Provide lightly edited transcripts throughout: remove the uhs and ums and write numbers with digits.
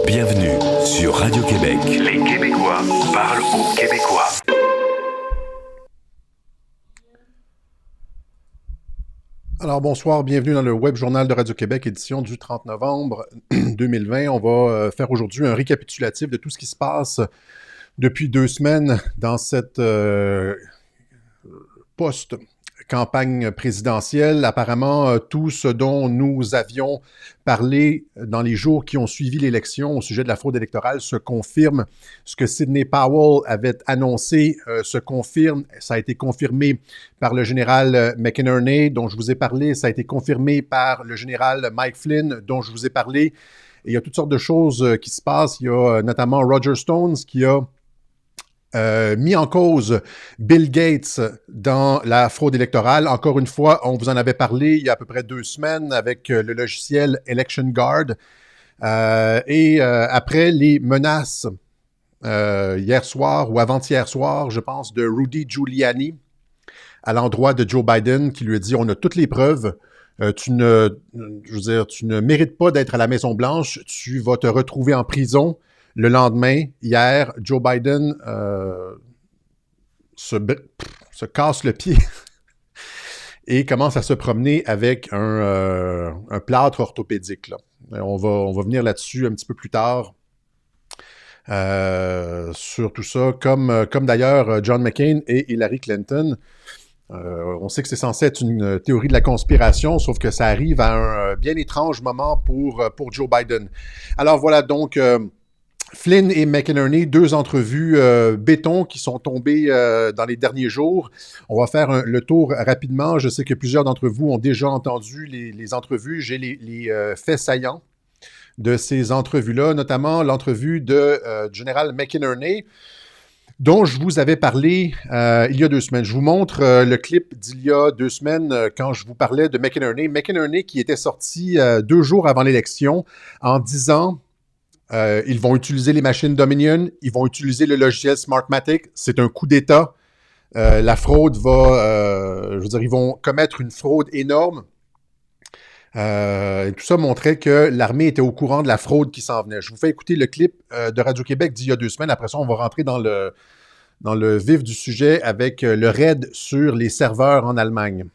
Bienvenue sur Radio-Québec. Les Québécois parlent aux Québécois. Alors bonsoir, bienvenue dans le Web Journal de Radio-Québec, édition du 30 novembre 2020. On va faire aujourd'hui un récapitulatif de tout ce qui se passe depuis 2 semaines dans cette post-campagne présidentielle. Apparemment, tout ce dont nous avions parlé dans les jours qui ont suivi l'élection au sujet de la fraude électorale se confirme. Ce que Sidney Powell avait annoncé se confirme. Ça a été confirmé par le général McInerney, dont je vous ai parlé. Ça a été confirmé par le général Mike Flynn, dont je vous ai parlé. Et il y a toutes sortes de choses qui se passent. Il y a notamment Roger Stones qui a mis en cause Bill Gates dans la fraude électorale. Encore une fois, on vous en avait parlé il y a à peu près 2 semaines avec le logiciel Election Guard. Après les menaces hier soir ou avant-hier soir, je pense, de Rudy Giuliani à l'endroit de Joe Biden qui lui a dit « On a toutes les preuves. Tu ne mérites pas d'être à la Maison-Blanche. Tu vas te retrouver en prison. » Le lendemain, hier, Joe Biden se casse le pied et commence à se promener avec un plâtre orthopédique. Là. On va venir là-dessus un petit peu plus tard sur tout ça, comme d'ailleurs John McCain et Hillary Clinton. On sait que c'est censé être une théorie de la conspiration, sauf que ça arrive à un bien étrange moment pour Joe Biden. Alors voilà, donc... Flynn et McInerney, 2 entrevues béton qui sont tombées dans les derniers jours. On va faire le tour rapidement. Je sais que plusieurs d'entre vous ont déjà entendu les entrevues. J'ai les faits saillants de ces entrevues-là, notamment l'entrevue du général McInerney, dont je vous avais parlé il y a 2 semaines. Je vous montre le clip d'il y a 2 semaines quand je vous parlais de McInerney. McInerney qui était sorti 2 jours avant l'élection en disant... ils vont utiliser les machines Dominion, ils vont utiliser le logiciel Smartmatic, c'est un coup d'État. La fraude ils vont commettre une fraude énorme. Et tout ça montrait que l'armée était au courant de la fraude qui s'en venait. Je vous fais écouter le clip de Radio-Québec d'il y a 2 semaines. Après ça, on va rentrer dans le vif du sujet avec le raid sur les serveurs en Allemagne.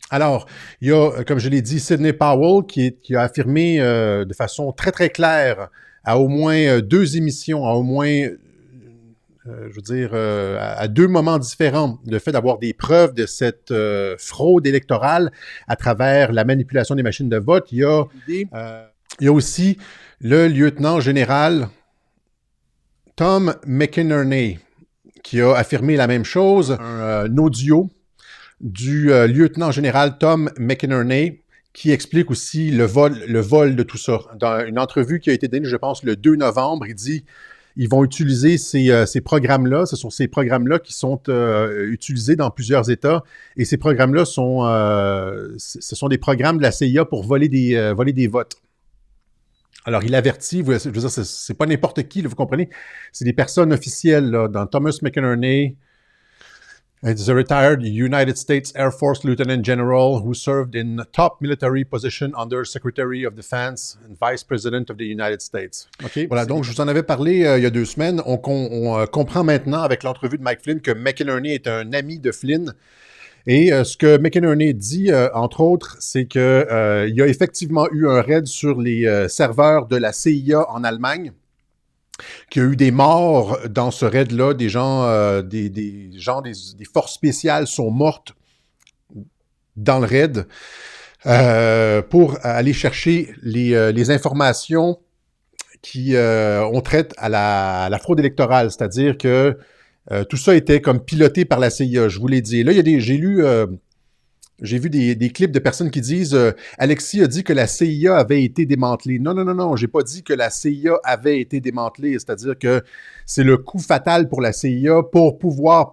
Alors, il y a, comme je l'ai dit, Sidney Powell qui a affirmé de façon très, très claire à au moins 2 émissions, à au moins, à 2 moments différents, le fait d'avoir des preuves de cette fraude électorale à travers la manipulation des machines de vote. Il y a aussi le lieutenant général Tom McInerney qui a affirmé la même chose, un audio du lieutenant général Tom McInerney, qui explique aussi le vol de tout ça. Dans une entrevue qui a été donnée, je pense, le 2 novembre, il dit ils vont utiliser ces programmes-là. Ce sont ces programmes-là qui sont utilisés dans plusieurs États. Et ces programmes-là ce sont des programmes de la CIA pour voler des votes. Alors, il avertit, je veux dire, c'est pas n'importe qui, là, vous comprenez? C'est des personnes officielles, là, dans Thomas McInerney. He's a retired United States Air Force Lieutenant General who served in top military position under Secretary of Defense and Vice President of the United States. OK, voilà, donc je vous en avais parlé il y a 2 semaines. On comprend maintenant avec l'entrevue de Mike Flynn que McInerney est un ami de Flynn. Et ce que McInerney dit, entre autres, c'est qu'il y a effectivement eu un raid sur les serveurs de la CIA en Allemagne, qu'il y a eu des morts dans ce raid-là, des forces spéciales sont mortes dans le raid pour aller chercher les informations qui ont trait à la fraude électorale, c'est-à-dire que tout ça était comme piloté par la CIA, je vous l'ai dit. Là, j'ai vu des clips de personnes qui disent Alexis a dit que la CIA avait été démantelée. Non, j'ai pas dit que la CIA avait été démantelée. C'est-à-dire que c'est le coup fatal pour la CIA pour pouvoir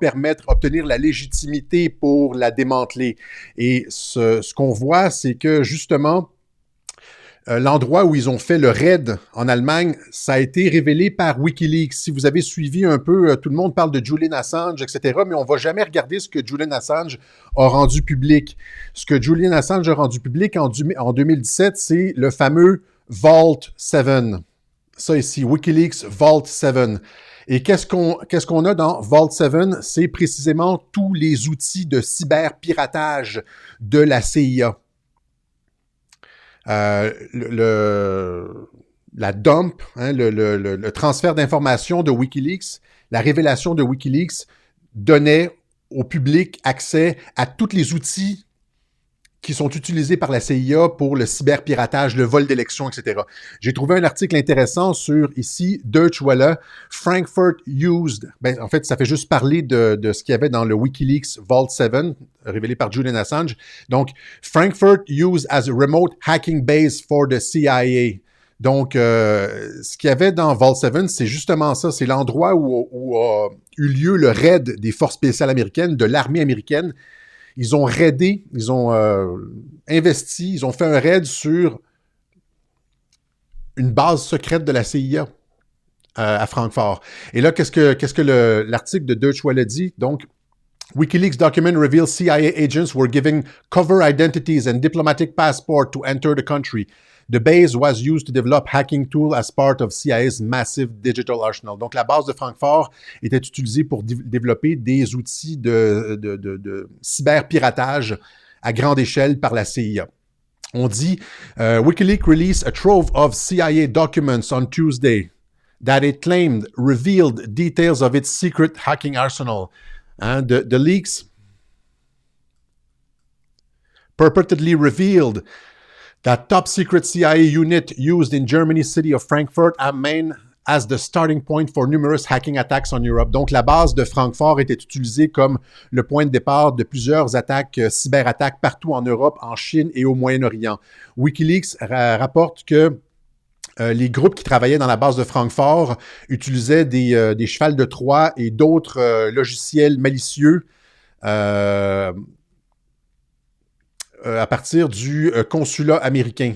obtenir la légitimité pour la démanteler. Et ce qu'on voit, c'est que justement, l'endroit où ils ont fait le raid en Allemagne, ça a été révélé par Wikileaks. Si vous avez suivi un peu, tout le monde parle de Julian Assange, etc., mais on ne va jamais regarder ce que Julian Assange a rendu public. Ce que Julian Assange a rendu public en 2017, c'est le fameux Vault 7. Ça ici, Wikileaks Vault 7. Et qu'est-ce qu'on a dans Vault 7? C'est précisément tous les outils de cyberpiratage de la CIA. La dump, hein, le transfert d'informations de Wikileaks, la révélation de Wikileaks donnait au public accès à tous les outils qui sont utilisés par la CIA pour le cyberpiratage, le vol d'élections, etc. J'ai trouvé un article intéressant sur, ici, Deutsche Welle, Frankfurt used, en fait, ça fait juste parler de ce qu'il y avait dans le Wikileaks Vault 7, révélé par Julian Assange. Donc, Frankfurt used as a remote hacking base for the CIA. Donc, ce qu'il y avait dans Vault 7, c'est justement ça, c'est l'endroit où a eu lieu le raid des forces spéciales américaines, de l'armée américaine. Ils ont raidé, ils ont investi, ils ont fait un raid sur une base secrète de la CIA à Francfort. Et là, qu'est-ce que l'article de Deutsche Welle dit? Donc, WikiLeaks document reveals CIA agents were giving cover identities and diplomatic passport to enter the country. The base was used to develop hacking tools as part of CIA's massive digital arsenal. Donc, la base de Francfort était utilisée pour développer des outils de cyberpiratage à grande échelle par la CIA. On dit WikiLeaks released a trove of CIA documents on Tuesday that it claimed revealed details of its secret hacking arsenal. Hein, the leaks purportedly revealed that top secret CIA unit used in Germany's city of Frankfurt am main as the starting point for numerous hacking attacks on Europe. Donc, la base de Francfort était utilisée comme le point de départ de plusieurs attaques, cyberattaques partout en Europe, en Chine et au Moyen-Orient. WikiLeaks rapporte que les groupes qui travaillaient dans la base de Francfort utilisaient des chevals de Troie et d'autres logiciels malicieux à partir du consulat américain.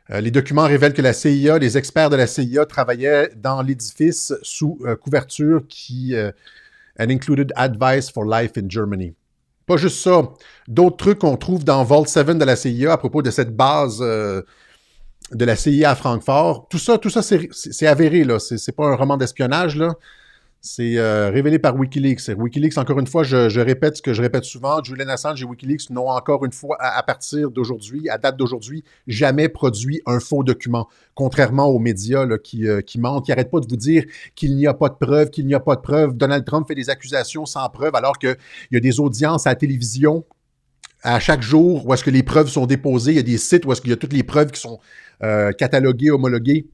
Les documents révèlent que la CIA, les experts de la CIA travaillaient dans l'édifice sous couverture qui and included advice for life in Germany. Pas juste ça, d'autres trucs qu'on trouve dans Vault 7 de la CIA à propos de cette base de la CIA à Francfort. Tout ça c'est avéré, là. C'est pas un roman d'espionnage, là. C'est révélé par Wikileaks. Wikileaks, encore une fois, je répète ce que je répète souvent, Julian Assange et Wikileaks n'ont encore une fois, à partir d'aujourd'hui, à date d'aujourd'hui, jamais produit un faux document, contrairement aux médias là, qui mentent, qui n'arrêtent pas de vous dire qu'il n'y a pas de preuves, qu'il n'y a pas de preuves. Donald Trump fait des accusations sans preuve, alors qu'il y a des audiences à la télévision à chaque jour où est-ce que les preuves sont déposées. Il y a des sites où est-ce qu'il y a toutes les preuves qui sont cataloguées, homologuées.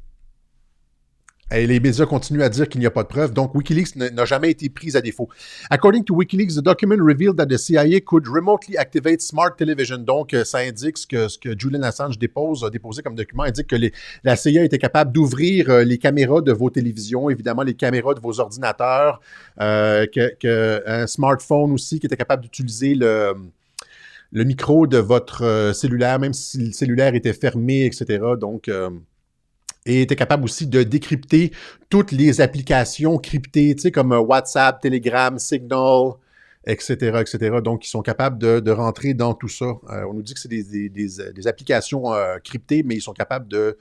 Et les médias continuent à dire qu'il n'y a pas de preuves. Donc, Wikileaks n'a jamais été pris à défaut. According to Wikileaks, the document revealed that the CIA could remotely activate smart television. Donc, ça indique ce que Julian Assange a déposé comme document, indique que la CIA était capable d'ouvrir les caméras de vos télévisions, évidemment les caméras de vos ordinateurs, un smartphone aussi qui était capable d'utiliser le micro de votre cellulaire, même si le cellulaire était fermé, etc. Donc, et était capable aussi de décrypter toutes les applications cryptées, tu sais, comme WhatsApp, Telegram, Signal, etc., etc. Donc, ils sont capables de rentrer dans tout ça. On nous dit que c'est des applications cryptées, mais ils sont capables de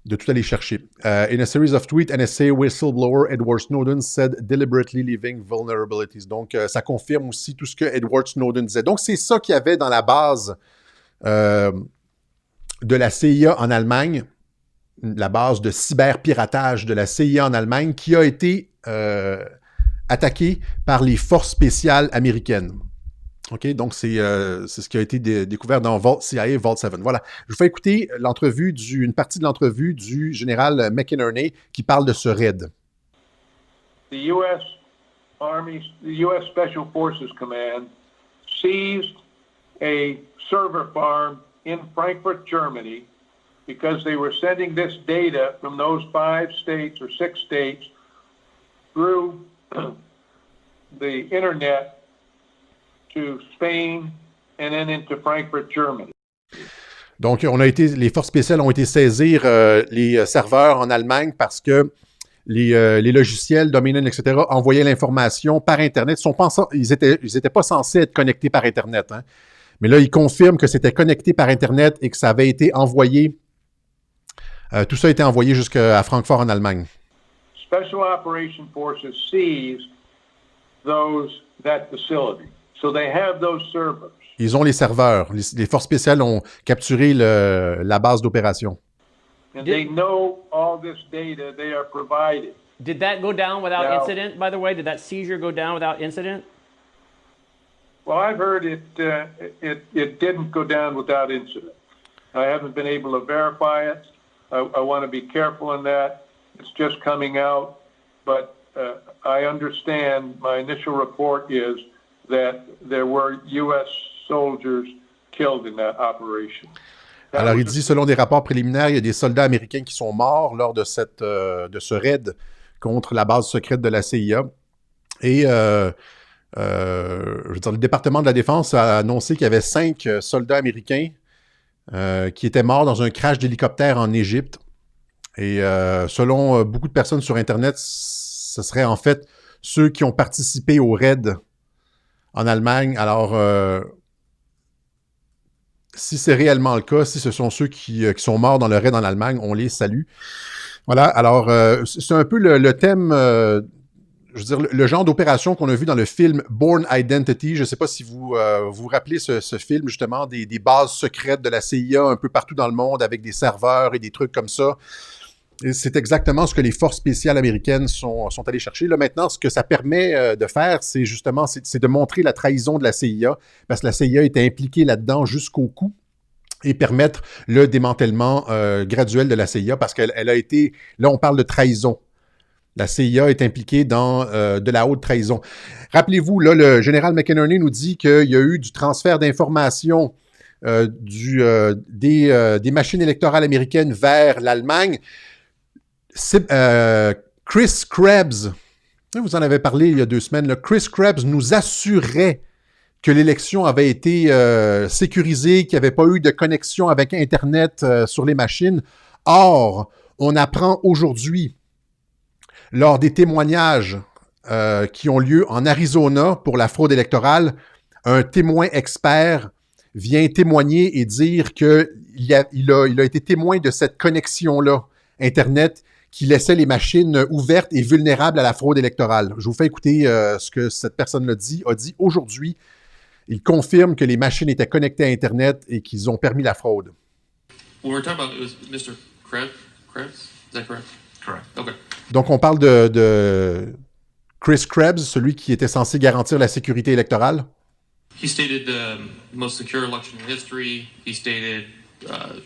tout aller chercher. In a series of tweets, NSA whistleblower Edward Snowden said deliberately leaving vulnerabilities. Donc, ça confirme aussi tout ce que Edward Snowden disait. Donc, c'est ça qu'il y avait dans la base de la CIA en Allemagne, la base de cyberpiratage de la CIA en Allemagne, qui a été attaquée par les forces spéciales américaines. OK, donc c'est ce qui a été découvert dans CIA Vault 7. Voilà. Je vous fais écouter une partie de l'entrevue du général McInerney qui parle de ce raid. The U.S. Army, the U.S. Special Forces Command seized a server farm in Frankfurt, Germany, because they were sending this data from those 5 states or 6 states through the internet to Spain and then into Frankfurt, Germany. Donc, les forces spéciales ont été saisir les serveurs en Allemagne parce que les logiciels, Dominion, etc., envoyaient l'information par Internet. Ils n'étaient pas censés être connectés par Internet, hein. Mais là, il confirme que c'était connecté par Internet et que ça avait été envoyé. Tout ça a été envoyé jusqu'à Francfort en Allemagne. Special Operation Forces seized that facility. So they have those servers. Ils ont les serveurs. Les forces spéciales ont capturé la base d'opération. And they know all this data they are providing. Did that go down without Now- incident, by the way? Did that seizure go down without incident? Well, I've heard it didn't go down without incident. I haven't been able to verify it. I want to be careful in that. It's just coming out, but I understand. My initial report is that there were U.S. soldiers killed in that operation. Alors, il dit, selon des rapports préliminaires, il y a des soldats américains qui sont morts lors de ce raid contre la base secrète de la CIA. Et je veux dire, le département de la Défense a annoncé qu'il y avait 5 soldats américains qui étaient morts dans un crash d'hélicoptère en Égypte. Et selon beaucoup de personnes sur Internet, ce serait en fait ceux qui ont participé au raid en Allemagne. Alors, si c'est réellement le cas, si ce sont ceux qui sont morts dans le raid en Allemagne, on les salue. Voilà, alors c'est un peu le thème, je veux dire, le genre d'opération qu'on a vu dans le film Bourne Identity. Je ne sais pas si vous vous rappelez ce film, justement, des bases secrètes de la CIA un peu partout dans le monde avec des serveurs et des trucs comme ça. Et c'est exactement ce que les forces spéciales américaines sont allées chercher. Là, maintenant, ce que ça permet de faire, c'est justement c'est de montrer la trahison de la CIA, parce que la CIA était impliquée là-dedans jusqu'au cou, et permettre le démantèlement graduel de la CIA, parce qu'elle a été... Là, on parle de trahison. La CIA est impliquée dans de la haute trahison. Rappelez-vous, là, le général McInerney nous dit qu'il y a eu du transfert d'informations des machines électorales américaines vers l'Allemagne. Chris Krebs, vous en avez parlé il y a 2 semaines, là, Chris Krebs nous assurait que l'élection avait été sécurisée, qu'il n'y avait pas eu de connexion avec Internet sur les machines. Or, on apprend aujourd'hui, lors des témoignages qui ont lieu en Arizona pour la fraude électorale, un témoin expert vient témoigner et dire qu'il a été témoin de cette connexion-là, Internet, qui laissait les machines ouvertes et vulnérables à la fraude électorale. Je vous fais écouter ce que cette personne a dit aujourd'hui. Il confirme que les machines étaient connectées à Internet et qu'ils ont permis la fraude. When we're talking about, it was Mr. Krebs? Is that correct? Correct. Okay. Donc, on parle de Chris Krebs, celui qui était censé garantir la sécurité électorale. He stated the most secure election in history. He stated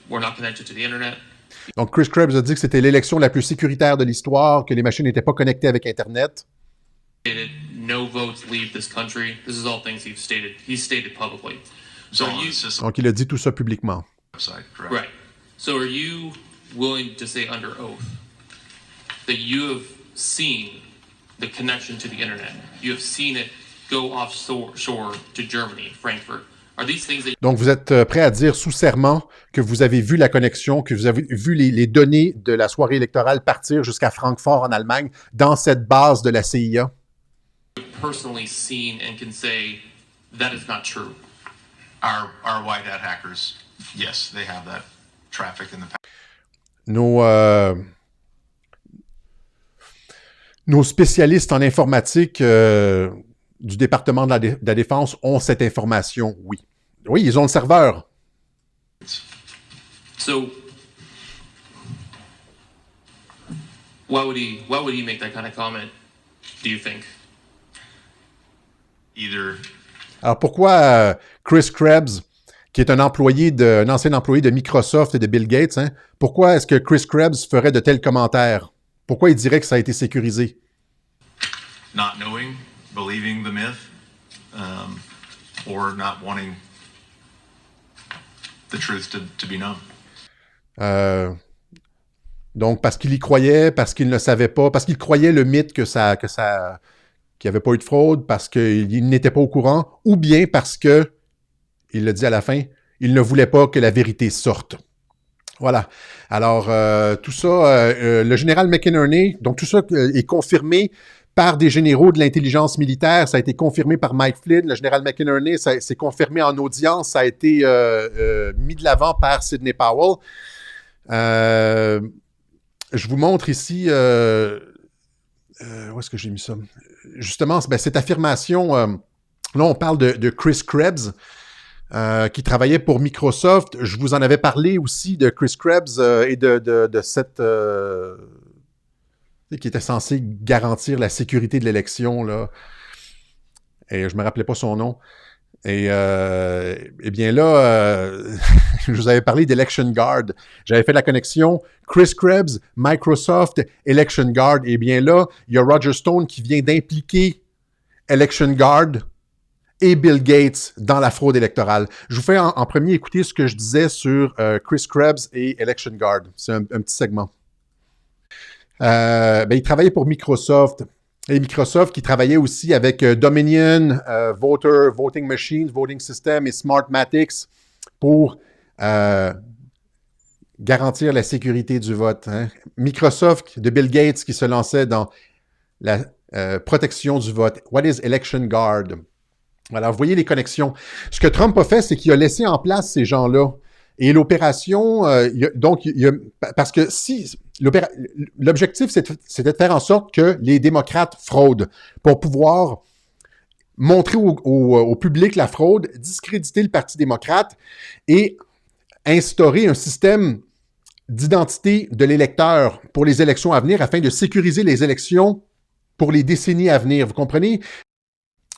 we're not connected to the internet. Donc, Chris Krebs a dit que c'était l'élection la plus sécuritaire de l'histoire, que les machines n'étaient pas connectées avec Internet. Stated no votes leave this country. This is all things he's stated publicly. So are you, Donc, il a dit tout ça publiquement. Website, correct. right. So are you willing to say under oath that you have seen the connection to the internet? You have seen it go offshore to Germany, Frankfurt. Are these things that Donc, vous êtes prêt à dire sous serment que vous avez vu la connexion, que vous avez vu les données de la soirée électorale partir jusqu'à Francfort en Allemagne dans cette base de la CIA? you've personally seen and can say that is not true? Our white hat hackers, yes, they have that traffic in the past. Nos spécialistes en informatique du département de la Défense ont cette information, oui. Oui, ils ont le serveur. So why would he make that kind of comment, do you think? Either Alors pourquoi Chris Krebs, qui est un ancien employé de Microsoft et de Bill Gates, hein, pourquoi est-ce que Chris Krebs ferait de tels commentaires? Pourquoi il dirait que ça a été sécurisé? not knowing, believing the myth, or not wanting the truth to be known. Donc, parce qu'il y croyait, parce qu'il ne le savait pas, parce qu'il croyait le mythe qu'il n'y avait pas eu de fraude, parce qu'il n'était pas au courant, ou bien parce que, il le dit à la fin, il ne voulait pas que la vérité sorte. Voilà. Alors, tout ça, le général McInerney, donc tout ça est confirmé par des généraux de l'intelligence militaire. Ça a été confirmé par Mike Flynn, le général McInerney. C'est confirmé en audience. Ça a été mis de l'avant par Sidney Powell. Je vous montre ici... où est-ce que j'ai mis ça? Justement, cette affirmation... là, on parle de Chris Krebs, qui travaillait pour Microsoft. Je vous en avais parlé aussi de Chris Krebs et de cette... qui était censé garantir la sécurité de l'élection, là. Et je me rappelais pas son nom. Et bien là, je vous avais parlé d'Election Guard. J'avais fait la connexion Chris Krebs, Microsoft, Election Guard. Et bien là, il y a Roger Stone qui vient d'impliquer Election Guard et Bill Gates dans la fraude électorale. Je vous fais en premier écouter ce que je disais sur Chris Krebs et Election Guard. C'est un petit segment. Il travaillait pour Microsoft. Et Microsoft qui travaillait aussi avec Dominion, Voting Machines, Voting System et Smartmatics pour garantir la sécurité du vote. Hein. Microsoft de Bill Gates qui se lançait dans la protection du vote. What is Election Guard? Alors, vous voyez les connexions. Ce que Trump a fait, c'est qu'il a laissé en place ces gens-là. Et l'opération, parce que si l'objectif, c'était de faire en sorte que les démocrates fraudent pour pouvoir montrer au public la fraude, discréditer le Parti démocrate et instaurer un système d'identité de l'électeur pour les élections à venir afin de sécuriser les élections pour les décennies à venir. Vous comprenez?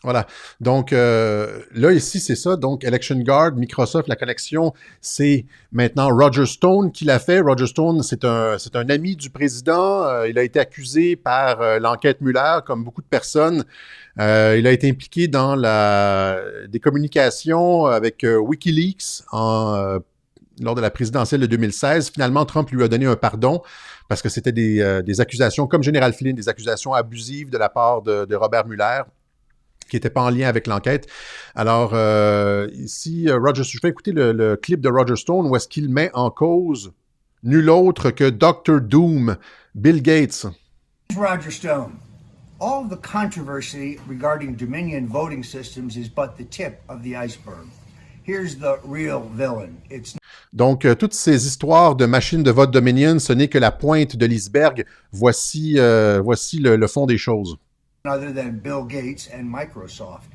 Voilà. Donc, là, ici, c'est ça. Donc, Election Guard, Microsoft, la connexion, c'est maintenant Roger Stone qui l'a fait. Roger Stone, c'est un ami du président. Il a été accusé par l'enquête Mueller, comme beaucoup de personnes. Il a été impliqué dans des communications avec Wikileaks lors de la présidentielle de 2016. Finalement, Trump lui a donné un pardon parce que c'était des accusations, comme Général Flynn, des accusations abusives de la part de Robert Mueller, qui n'était pas en lien avec l'enquête. Alors, ici, je vais écouter le clip de Roger Stone où est-ce qu'il met en cause nul autre que Dr. Doom, Bill Gates. Roger Stone. All of the controversy regarding Dominion voting systems is but the tip of the iceberg. Here's the real villain. Donc, toutes ces histoires de machines de vote Dominion, ce n'est que la pointe de l'iceberg. Voici le fond des choses. Other than Bill Gates and Microsoft.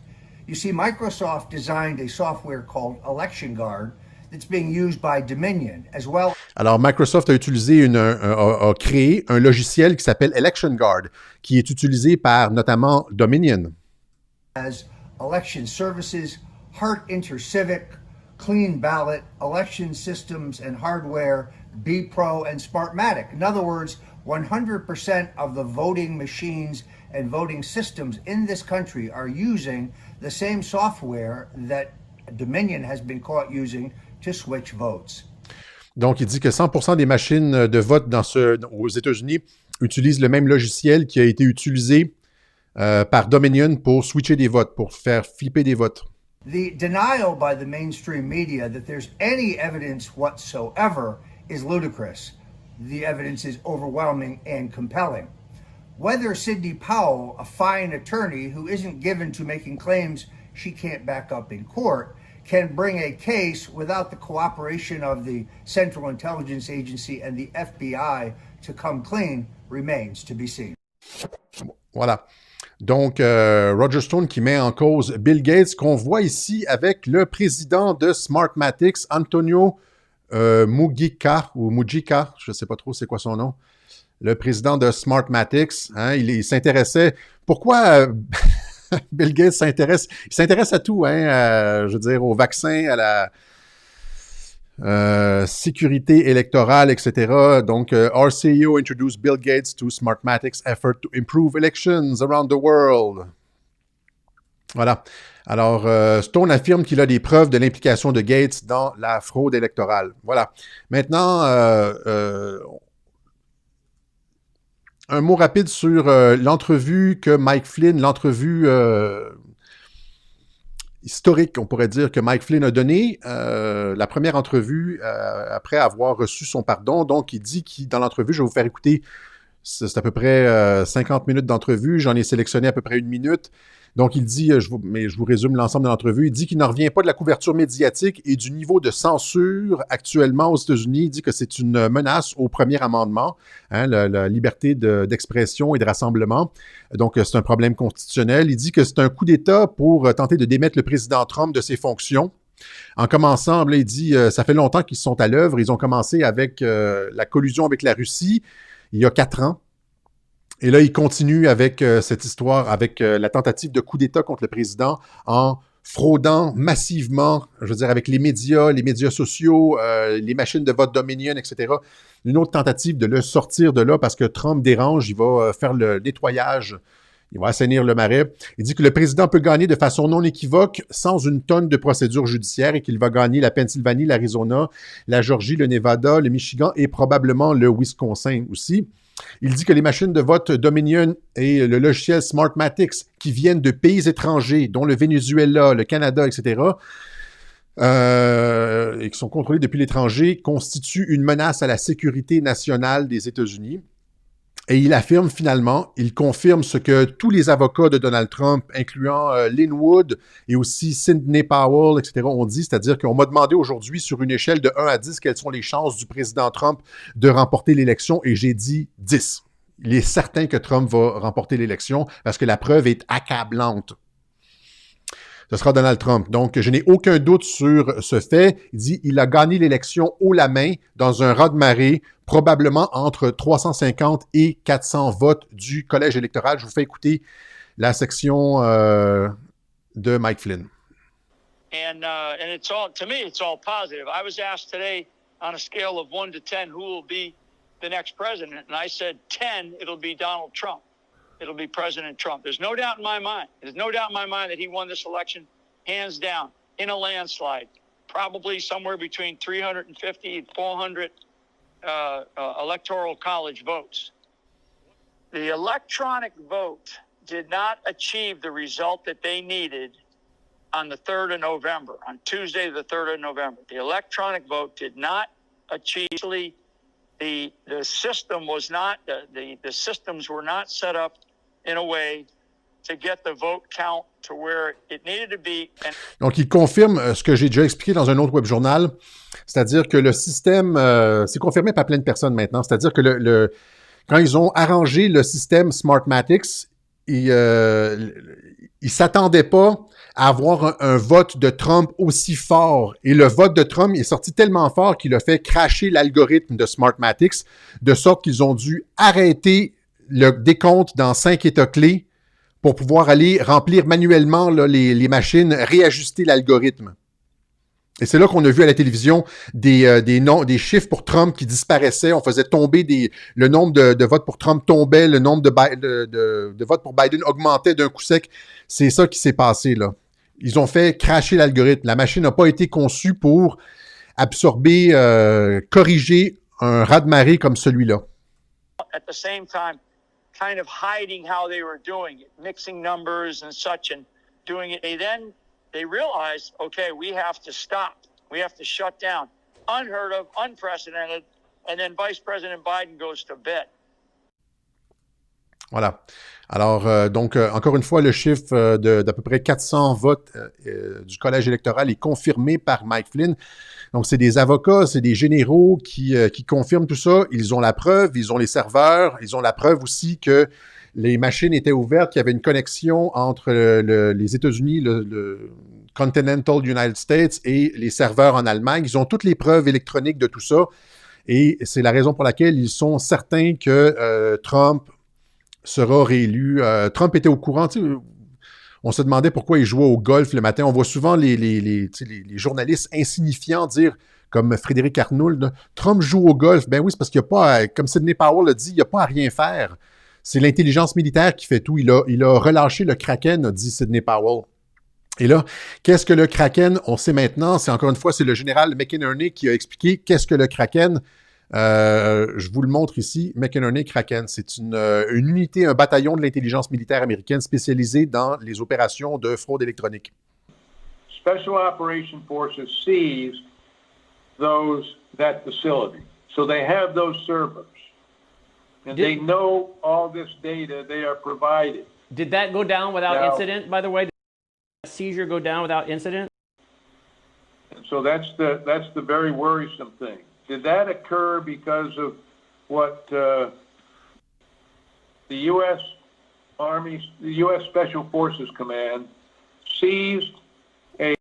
You see, Microsoft designed a software called Election Guard that's being used by Dominion as well. Alors, Microsoft a créé un logiciel qui s'appelle Election Guard, qui est utilisé par notamment Dominion. As election services, Hart Intercivic, Clean Ballot, Election Systems and Hardware, B-Pro, and Smartmatic. In other words, 100% of the voting machines and voting systems in this country are using the same software that Dominion has been caught using to switch votes. Donc, il dit que 100% des machines de vote aux États-Unis utilisent le même logiciel qui a été utilisé par Dominion pour switcher des votes, pour faire flipper des votes. The denial by the mainstream media that there's any evidence whatsoever is ludicrous. The evidence is overwhelming and compelling. Whether Sidney Powell, a fine attorney who isn't given to making claims she can't back up in court, can bring a case without the cooperation of the Central Intelligence Agency and the FBI to come clean remains to be seen. Voilà. Donc, Roger Stone qui met en cause Bill Gates, qu'on voit ici avec le président de Smartmatics, Antonio Mujica, je ne sais pas trop c'est quoi son nom, le président de Smartmatics, hein, il s'intéressait... Pourquoi Bill Gates s'intéresse? Il s'intéresse à tout, hein, je veux dire, aux vaccins, à la sécurité électorale, etc. Donc, our CEO introduced Bill Gates to Smartmatics' effort to improve elections around the world. Voilà. Alors, Stone affirme qu'il a des preuves de l'implication de Gates dans la fraude électorale. Voilà. Maintenant, un mot rapide sur l'entrevue que Mike Flynn, l'entrevue historique, on pourrait dire, que Mike Flynn a donnée, la première entrevue après avoir reçu son pardon. Donc, il dit dans l'entrevue, je vais vous faire écouter C'est à peu près 50 minutes d'entrevue. J'en ai sélectionné à peu près 1 minute. Donc, il dit, je vous résume l'ensemble de l'entrevue, il dit qu'il n'en revient pas de la couverture médiatique et du niveau de censure actuellement aux États-Unis. Il dit que c'est une menace au premier amendement, hein, la liberté d'expression et de rassemblement. Donc, c'est un problème constitutionnel. Il dit que c'est un coup d'État pour tenter de démettre le président Trump de ses fonctions. En commençant, là, il dit, ça fait longtemps qu'ils sont à l'œuvre. Ils ont commencé avec la collusion avec la Russie il y a 4 ans. Et là, il continue avec cette histoire, avec la tentative de coup d'État contre le président en fraudant massivement, je veux dire, avec les médias sociaux, les machines de vote Dominion, etc. Une autre tentative de le sortir de là parce que Trump dérange, il va faire le nettoyage, il va assainir le marais. Il dit que le président peut gagner de façon non équivoque sans une tonne de procédures judiciaires et qu'il va gagner la Pennsylvanie, l'Arizona, la Georgie, le Nevada, le Michigan et probablement le Wisconsin aussi. Il dit que les machines de vote Dominion et le logiciel Smartmatic qui viennent de pays étrangers, dont le Venezuela, le Canada, etc., et qui sont contrôlés depuis l'étranger, constituent une menace à la sécurité nationale des États-Unis. Et il affirme finalement, il confirme ce que tous les avocats de Donald Trump, incluant Lin Wood et aussi Sidney Powell, etc., ont dit, c'est-à-dire qu'on m'a demandé aujourd'hui sur une échelle de 1 à 10 quelles sont les chances du président Trump de remporter l'élection et j'ai dit 10. Il est certain que Trump va remporter l'élection parce que la preuve est accablante. Ce sera Donald Trump. Donc, je n'ai aucun doute sur ce fait. Il dit il a gagné l'élection haut la main dans un raz-de-marée, probablement entre 350 et 400 votes du collège électoral. Je vous fais écouter la section de Mike Flynn. And it's all, to me, it's all positive. I was asked today on a scale of 1 to 10 who will be the next president, and I said 10, it'll be Donald Trump. It'll be President Trump. There's no doubt in my mind. There's no doubt in my mind that he won this election hands down in a landslide, probably somewhere between 350 and 400 electoral college votes. The electronic vote did not achieve the result that they needed on the 3rd of November, on Tuesday, the 3rd of November. The electronic vote did not achieve. The system was not, the systems were not set up in a way to get the vote count to where it needed to be. Donc, il confirme ce que j'ai déjà expliqué dans un autre web journal, c'est-à-dire que le système, c'est confirmé par plein de personnes maintenant, c'est-à-dire que quand ils ont arrangé le système Smartmatic, ils ne s'attendaient pas à avoir un vote de Trump aussi fort. Et le vote de Trump est sorti tellement fort qu'il a fait crasher l'algorithme de Smartmatic, de sorte qu'ils ont dû arrêter le décompte dans 5 États clés pour pouvoir aller remplir manuellement là, les machines, réajuster l'algorithme. Et c'est là qu'on a vu à la télévision des chiffres pour Trump qui disparaissaient. On faisait tomber le nombre de votes pour Trump tombait, le nombre de votes pour Biden augmentait d'un coup sec. C'est ça qui s'est passé là. Ils ont fait crasher l'algorithme. La machine n'a pas été conçue pour absorber, corriger un raz-de-marée comme celui-là. At the same time, kind of hiding how they were doing it, mixing numbers and such and doing it. They realized, okay, we have to stop. We have to shut down. Unheard of, unprecedented. And then Vice President Biden goes to bed. Voilà. Alors, donc, encore une fois, le chiffre d'à peu près 400 votes du collège électoral est confirmé par Mike Flynn. Donc, c'est des avocats, c'est des généraux qui confirment tout ça. Ils ont la preuve, ils ont les serveurs, ils ont la preuve aussi que les machines étaient ouvertes, qu'il y avait une connexion entre les États-Unis, le Continental United States et les serveurs en Allemagne. Ils ont toutes les preuves électroniques de tout ça. Et c'est la raison pour laquelle ils sont certains que Trump sera réélu. Trump était au courant, tu sais, on se demandait pourquoi il jouait au golf le matin. On voit souvent les journalistes insignifiants dire, comme Frédéric Arnould, Trump joue au golf. Ben oui, c'est parce qu'il n'y a pas, comme Sidney Powell l'a dit, il n'y a pas à rien faire. C'est l'intelligence militaire qui fait tout. Il a relâché le Kraken, a dit Sidney Powell. Et là, qu'est-ce que le Kraken? On sait maintenant, c'est encore une fois, c'est le général McInerney qui a expliqué qu'est-ce que le Kraken. Je vous le montre ici, McInerney Kraken. C'est une unité, un bataillon de l'intelligence militaire américaine spécialisé dans les opérations de fraude électronique. Special Operations Forces seized that facility. So they have those servers. And they know all this data they are provided. Did that go down without Now- incident, by the way? Did that seizure go down without incident? And so that's the very worrisome thing. Did that occur because of what the U.S. Army, the U.S. Special Forces Command seized a...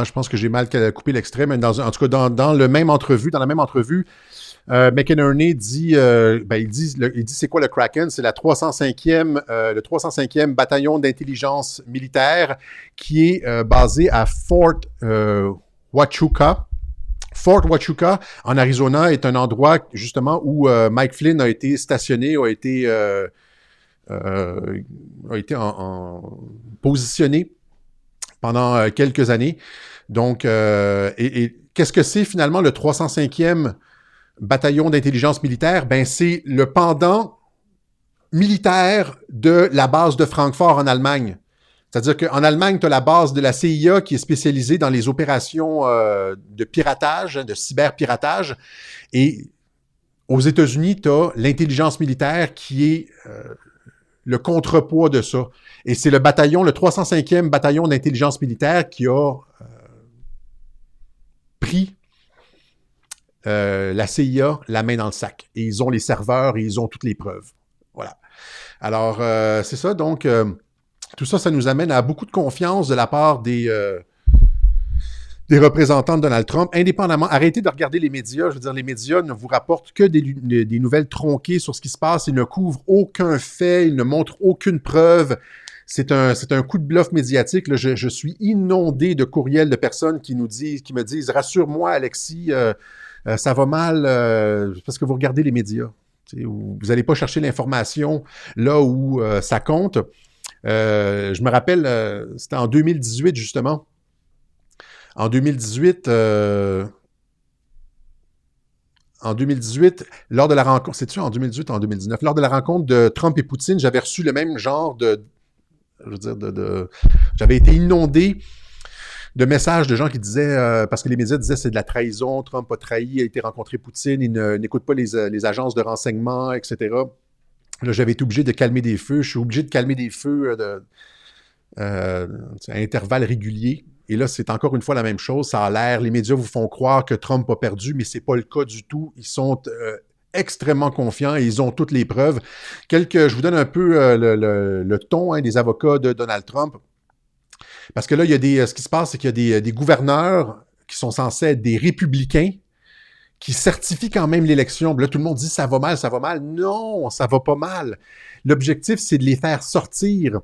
Je pense que j'ai mal coupé l'extrait, mais en tout cas, dans la même entrevue, McInerney dit, il dit c'est quoi le Kraken? C'est le 305e bataillon d'intelligence militaire qui est basé à Fort Huachuca. Fort Huachuca, en Arizona, est un endroit justement où Mike Flynn a été stationné, a été positionné pendant quelques années. Donc, et qu'est-ce que c'est finalement le 305e bataillon d'intelligence militaire? Ben, c'est le pendant militaire de la base de Francfort en Allemagne. C'est-à-dire qu'en Allemagne, tu as la base de la CIA qui est spécialisée dans les opérations de piratage, de cyberpiratage. Et aux États-Unis, tu as l'intelligence militaire qui est le contrepoids de ça. Et c'est le 305e bataillon d'intelligence militaire qui a pris la CIA la main dans le sac. Et ils ont les serveurs et ils ont toutes les preuves. Voilà. Alors, c'est ça. Donc, tout ça, ça nous amène à beaucoup de confiance de la part des représentants de Donald Trump, indépendamment. Arrêtez de regarder les médias. Je veux dire, les médias ne vous rapportent que des nouvelles tronquées sur ce qui se passe. Ils ne couvrent aucun fait. Ils ne montrent aucune preuve. C'est un coup de bluff médiatique. Là, je suis inondé de courriels de personnes qui me disent « Rassure-moi, Alexis, ça va mal parce que vous regardez les médias. » Vous n'allez pas chercher l'information là où ça compte. Je me rappelle, c'était en 2018, justement. En 2018, lors de la rencontre, c'est-tu en 2018 ou en 2019? Lors de la rencontre de Trump et Poutine, j'avais reçu le même genre j'avais été inondé de messages de gens qui disaient, parce que les médias disaient c'est de la trahison, Trump a trahi, il a été rencontré Poutine, il n'écoute pas les agences de renseignement, etc. Là, j'avais été obligé de calmer des feux. Je suis obligé de calmer des feux à intervalles réguliers. Et là, c'est encore une fois la même chose. Ça a l'air, les médias vous font croire que Trump a perdu, mais c'est pas le cas du tout. Ils sont extrêmement confiants et ils ont toutes les preuves. Je vous donne un peu le ton des avocats de Donald Trump. Parce que là, ce qui se passe, c'est qu'il y a des gouverneurs qui sont censés être des républicains qui certifient quand même l'élection. Là, tout le monde dit « ça va mal, ça va mal ». Non, ça va pas mal. L'objectif, c'est de les faire sortir.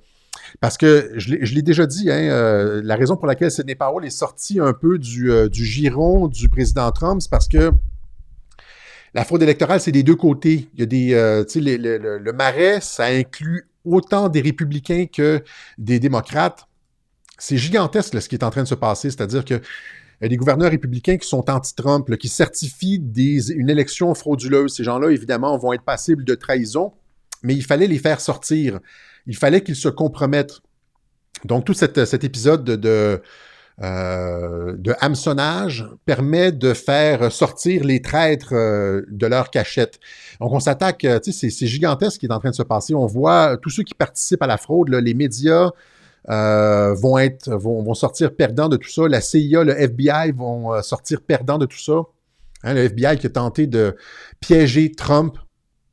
Parce que, je l'ai déjà dit, la raison pour laquelle Sidney Powell est sorti un peu du giron du président Trump, c'est parce que la fraude électorale, c'est des deux côtés. Il y a le marais, ça inclut autant des républicains que des démocrates. C'est gigantesque là, ce qui est en train de se passer, c'est-à-dire que des gouverneurs républicains qui sont anti-Trump, là, qui certifient une élection frauduleuse. Ces gens-là, évidemment, vont être passibles de trahison, mais il fallait les faire sortir. Il fallait qu'ils se compromettent. Donc, tout cet épisode de hameçonnage permet de faire sortir les traîtres de leur cachette. Donc, on s'attaque, c'est gigantesque ce qui est en train de se passer. On voit tous ceux qui participent à la fraude, là, les médias, vont sortir perdants de tout ça. La CIA, le FBI vont sortir perdants de tout ça. Hein, le FBI qui a tenté de piéger Trump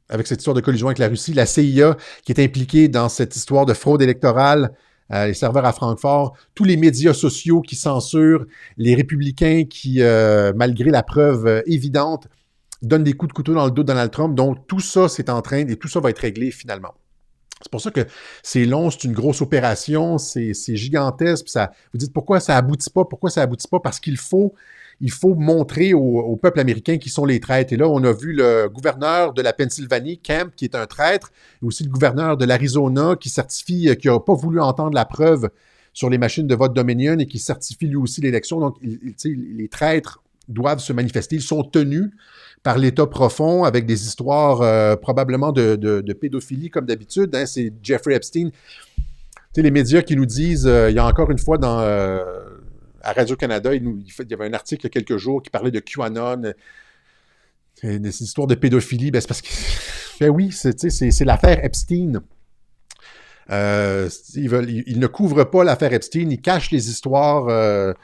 avec cette histoire de collusion avec la Russie. La CIA qui est impliquée dans cette histoire de fraude électorale, les serveurs à Francfort. Tous les médias sociaux qui censurent. Les républicains qui, malgré la preuve évidente, donnent des coups de couteau dans le dos de Donald Trump. Donc tout ça, c'est en train, et tout ça va être réglé finalement. C'est pour ça que c'est long, c'est une grosse opération, c'est gigantesque. Puis vous dites pourquoi ça aboutit pas? Pourquoi ça aboutit pas? Parce qu'il faut montrer au peuple américain qui sont les traîtres. Et là, on a vu le gouverneur de la Pennsylvanie, Kemp, qui est un traître, et aussi le gouverneur de l'Arizona qui certifie, qui n'a pas voulu entendre la preuve sur les machines de vote Dominion et qui certifie lui aussi l'élection. Donc, les traîtres doivent se manifester. Ils sont tenus par l'État profond, avec des histoires probablement de pédophilie, comme d'habitude. Hein, c'est Jeffrey Epstein. Les médias qui nous disent, il y a encore une fois à Radio-Canada, il y avait un article il y a quelques jours qui parlait de QAnon. des histoires de pédophilie, ben c'est parce que, ben oui, c'est l'affaire Epstein. Ils ne couvrent pas l'affaire Epstein, ils cachent les histoires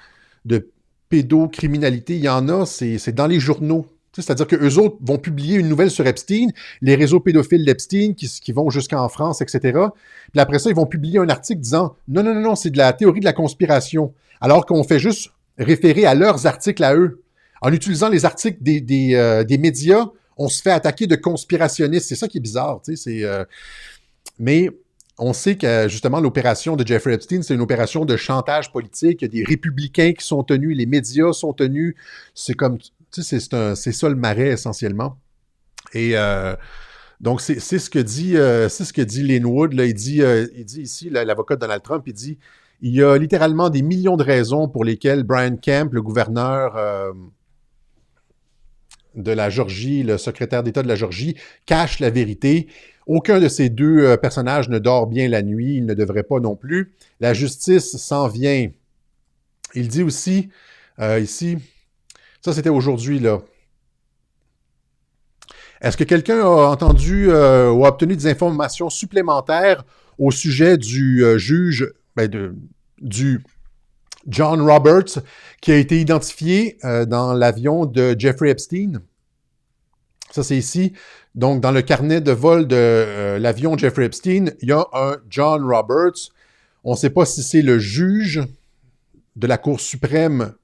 de pédocriminalité. Il y en a, c'est dans les journaux. C'est-à-dire qu'eux autres vont publier une nouvelle sur Epstein, les réseaux pédophiles d'Epstein qui vont jusqu'en France, etc. Puis après ça, ils vont publier un article disant « Non, non, non, non, c'est de la théorie de la conspiration », alors qu'on fait juste référer à leurs articles à eux. En utilisant les articles des médias, on se fait attaquer de conspirationnistes. C'est ça qui est bizarre, tu sais. Mais on sait que, justement, l'opération de Jeffrey Epstein, c'est une opération de chantage politique. Il y a des républicains qui sont tenus, les médias sont tenus. C'est comme, tu sais, c'est ça le marais, essentiellement. Et donc, c'est ce que dit Lin Wood. Là. Il dit ici, l'avocat de Donald Trump, il dit « Il y a littéralement des millions de raisons pour lesquelles Brian Kemp, le gouverneur de la Georgie, le secrétaire d'État de la Georgie, cache la vérité. Aucun de ces deux personnages ne dort bien la nuit, il ne devrait pas non plus. La justice s'en vient. » Il dit aussi, ici, ça c'était aujourd'hui, là. Est-ce que quelqu'un a entendu ou a obtenu des informations supplémentaires au sujet du juge, du John Roberts, qui a été identifié dans l'avion de Jeffrey Epstein? Ça, c'est ici. Donc, dans le carnet de vol de l'avion Jeffrey Epstein, il y a un John Roberts. On ne sait pas si c'est le juge de la Cour suprême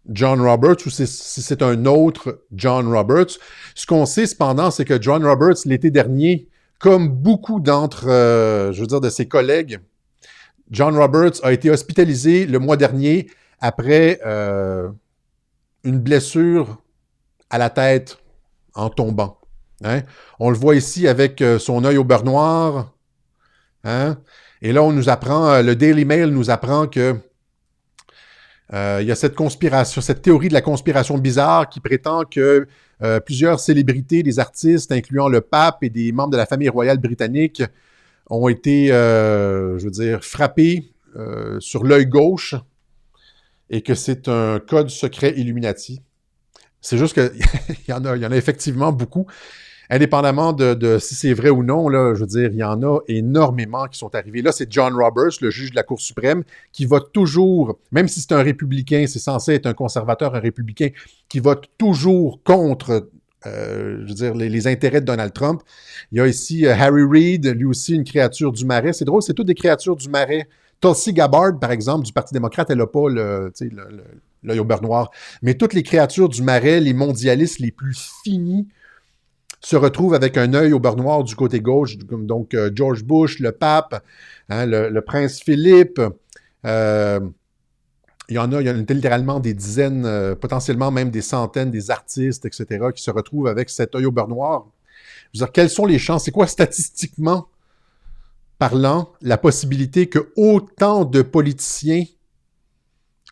John Roberts ou si c'est un autre John Roberts. Ce qu'on sait, cependant, c'est que John Roberts, l'été dernier, comme beaucoup de ses collègues, John Roberts a été hospitalisé le mois dernier après une blessure à la tête en tombant. Hein? On le voit ici avec son œil au beurre noir. Hein? Et là, on nous apprend, le Daily Mail nous apprend que il y a cette conspiration, cette théorie de la conspiration bizarre qui prétend que plusieurs célébrités, des artistes, incluant le pape et des membres de la famille royale britannique, ont été, frappés sur l'œil gauche et que c'est un code secret Illuminati. C'est juste qu'il y en a effectivement beaucoup. Indépendamment de si c'est vrai ou non, là, je veux dire, il y en a énormément qui sont arrivés. Là, c'est John Roberts, le juge de la Cour suprême, qui vote toujours, même si c'est un républicain, c'est censé être un conservateur, un républicain, qui vote toujours contre, les intérêts de Donald Trump. Il y a ici Harry Reid, lui aussi une créature du Marais. C'est drôle, c'est toutes des créatures du Marais. Tulsi Gabbard, par exemple, du Parti démocrate, elle n'a pas l'œil au beurre noir. Mais toutes les créatures du Marais, les mondialistes les plus finis, se retrouvent avec un œil au beurre noir du côté gauche, donc George Bush, le pape, hein, le prince Philippe. Il y a littéralement des dizaines, potentiellement même des centaines, des artistes, etc., qui se retrouvent avec cet œil au beurre noir. Je veux dire, quelles sont les chances? C'est quoi statistiquement parlant la possibilité que autant de politiciens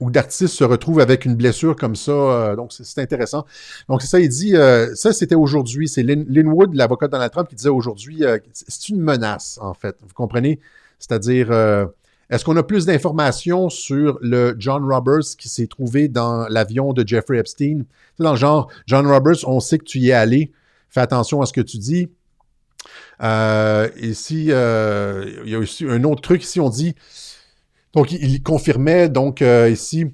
ou d'artistes se retrouvent avec une blessure comme ça? Donc, c'est intéressant. Donc, c'est ça, il dit, ça, c'était aujourd'hui. C'est Lin Wood, l'avocat de Donald Trump, qui disait aujourd'hui, c'est une menace, en fait. Vous comprenez? C'est-à-dire, est-ce qu'on a plus d'informations sur le John Roberts qui s'est trouvé dans l'avion de Jeffrey Epstein? C'est dans le genre, John Roberts, on sait que tu y es allé. Fais attention à ce que tu dis. Ici, il y a aussi un autre truc. Ici, on dit... Donc, il confirmait, donc, ici,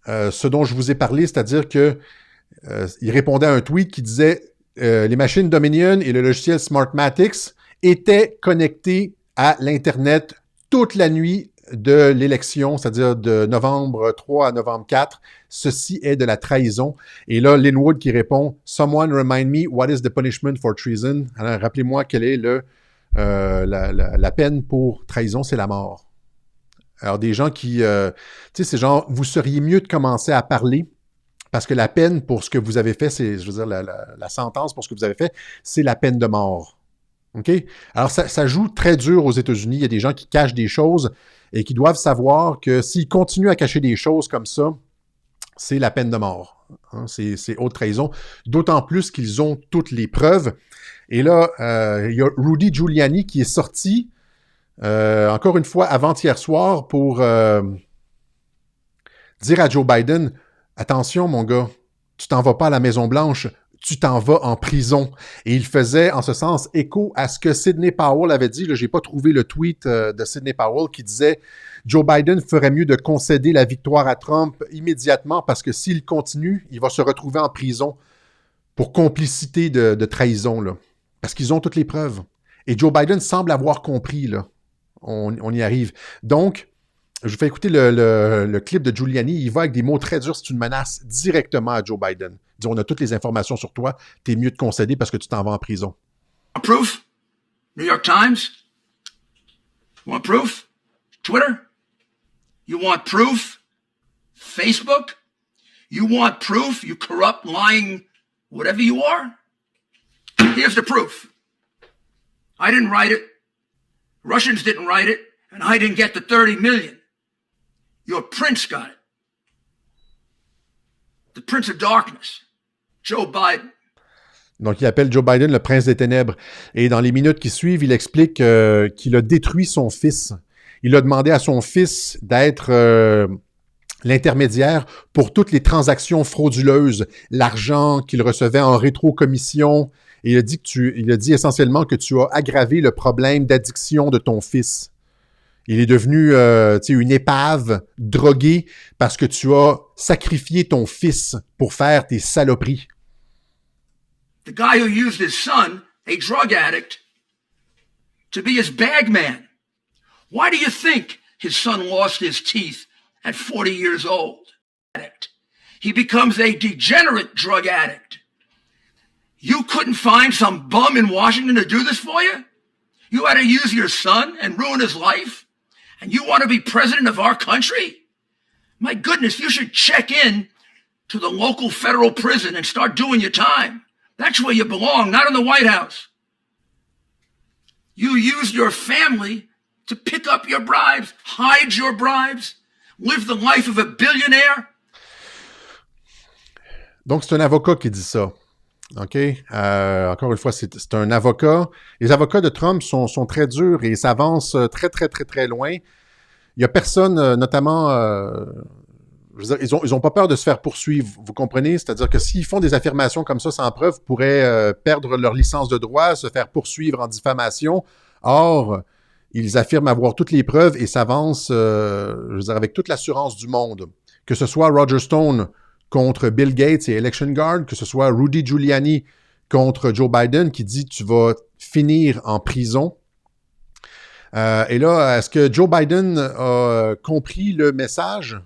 ce dont je vous ai parlé, c'est-à-dire que il répondait à un tweet qui disait les machines Dominion et le logiciel Smartmatics étaient connectés à l'Internet toute la nuit de l'élection, c'est-à-dire de novembre 3 à novembre 4. Ceci est de la trahison. Et là, Lin Wood qui répond « Someone remind me what is the punishment for treason? » Alors, rappelez-moi quelle est la peine pour trahison, c'est la mort. Alors, des gens qui... tu sais, c'est genre, vous seriez mieux de commencer à parler parce que la peine pour ce que vous avez fait, c'est, je veux dire, la sentence pour ce que vous avez fait, c'est la peine de mort. OK? Alors, ça joue très dur aux États-Unis. Il y a des gens qui cachent des choses et qui doivent savoir que s'ils continuent à cacher des choses comme ça, c'est la peine de mort. Hein? C'est haute trahison. D'autant plus qu'ils ont toutes les preuves. Et là, il y a Rudy Giuliani qui est sorti encore une fois, avant-hier soir, pour dire à Joe Biden, attention, mon gars, tu t'en vas pas à la Maison-Blanche. tu t'en vas en prison. Et il faisait, en ce sens, écho à ce que Sidney Powell avait dit. Je n'ai pas trouvé le tweet de Sidney Powell qui disait « Joe Biden ferait mieux de concéder la victoire à Trump immédiatement parce que s'il continue, il va se retrouver en prison pour complicité de trahison. » là. Parce qu'ils ont toutes les preuves. Et Joe Biden semble avoir compris. Là. On y arrive. Donc, je vous fais écouter le clip de Giuliani. Il va avec des mots très durs. C'est une menace directement à Joe Biden. Il dit, on a toutes les informations sur toi. T'es mieux de concéder parce que tu t'en vas en prison. Proof? New York Times? You want proof? Twitter? You want proof? Facebook? You want proof? You corrupt, lying, whatever you are? Here's the proof. I didn't write it. Russians didn't write it. And I didn't get the 30 million. Your prince got it. The Prince of Darkness. Joe Biden. Donc, il appelle Joe Biden le prince des ténèbres. Et dans les minutes qui suivent, il explique qu'il a détruit son fils. Il a demandé à son fils d'être l'intermédiaire pour toutes les transactions frauduleuses, l'argent qu'il recevait en rétrocommission. Et il a dit essentiellement que tu as aggravé le problème d'addiction de ton fils. Il est devenu une épave droguée parce que tu as sacrifié ton fils pour faire tes saloperies. The guy who used his son, a drug addict, to be his bag man. Why do you think his son lost his teeth at 40 years old? He becomes a degenerate drug addict. You couldn't find some bum in Washington to do this for you? You had to use your son and ruin his life? And you want to be president of our country? My goodness, you should check in to the local federal prison and start doing your time. That's where you belong, not in the White House. You used your family to pick up your bribes, hide your bribes, live the life of a billionaire. Donc, c'est un avocat qui dit ça. OK? Encore une fois, c'est un avocat. Les avocats de Trump sont très durs et s'avancent très, très, très, très loin. Il n'y a personne, notamment... je veux dire, ils ont pas peur de se faire poursuivre, vous comprenez? C'est-à-dire que s'ils font des affirmations comme ça sans preuve, ils pourraient perdre leur licence de droit, se faire poursuivre en diffamation. Or, ils affirment avoir toutes les preuves et s'avancent, je veux dire, avec toute l'assurance du monde. Que ce soit Roger Stone contre Bill Gates et Election Guard, que ce soit Rudy Giuliani contre Joe Biden qui dit « tu vas finir en prison ». Et là, est-ce que Joe Biden a compris le message?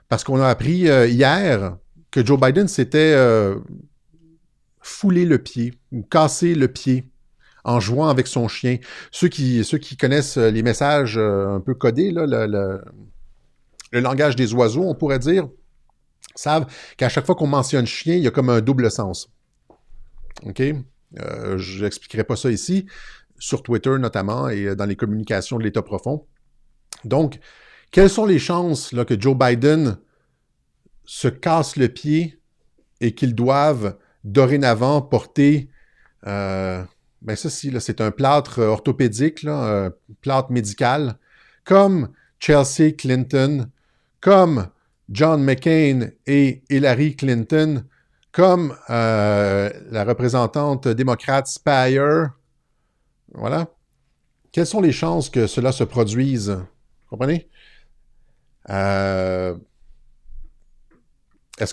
Parce qu'on a appris hier que Joe Biden s'était foulé le pied ou cassé le pied en jouant avec son chien. Ceux qui connaissent les messages un peu codés, là, le langage des oiseaux, on pourrait dire, savent qu'à chaque fois qu'on mentionne chien, il y a comme un double sens. OK? Je n'expliquerai pas ça ici, sur Twitter notamment, et dans les communications de l'État profond. Donc, quelles sont les chances là, que Joe Biden se casse le pied et qu'ils doivent dorénavant porter... ça, c'est un plâtre orthopédique, là, un plâtre médical, comme Chelsea Clinton, comme John McCain et Hillary Clinton, comme la représentante démocrate Spire. Voilà. Quelles sont les chances que cela se produise? Vous comprenez? Est-ce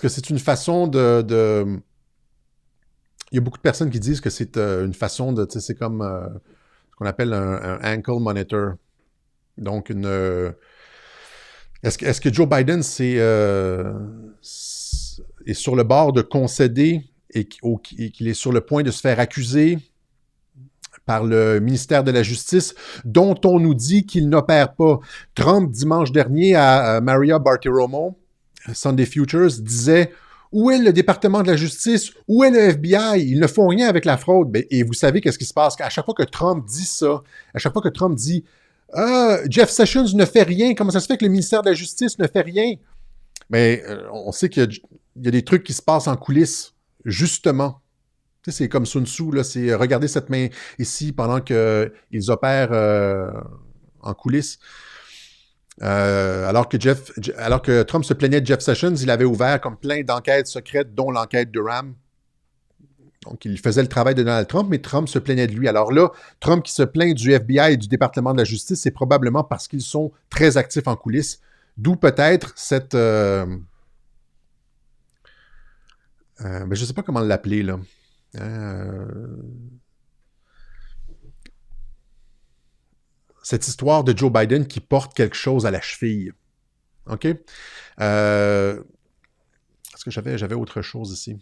que c'est une façon de... Il y a beaucoup de personnes qui disent que c'est une façon de... C'est comme ce qu'on appelle un ankle monitor. Donc, Est-ce que Joe Biden est sur le bord de concéder et qu'il est sur le point de se faire accuser par le ministère de la Justice, dont on nous dit qu'il n'opère pas? Trump, dimanche dernier, à Maria Bartiromo, Sunday Futures, disait « Où est le département de la justice? Où est le FBI? Ils ne font rien avec la fraude. » Et vous savez qu'est-ce qui se passe? À chaque fois que Trump dit ça, à chaque fois que Trump dit « Jeff Sessions ne fait rien. Comment ça se fait que le ministère de la Justice ne fait rien? » Mais on sait qu'il y a des trucs qui se passent en coulisses, justement. Tu sais, c'est comme Sun Tzu, là, c'est regarder cette main ici pendant qu'ils opèrent en coulisses. Alors que Trump se plaignait de Jeff Sessions, il avait ouvert comme plein d'enquêtes secrètes, dont l'enquête Durham. Donc, il faisait le travail de Donald Trump, mais Trump se plaignait de lui. Alors là, Trump qui se plaint du FBI et du département de la justice, c'est probablement parce qu'ils sont très actifs en coulisses. D'où peut-être cette... je ne sais pas comment l'appeler, là. Cette histoire de Joe Biden qui porte quelque chose à la cheville. OK? Est-ce que j'avais autre chose ici?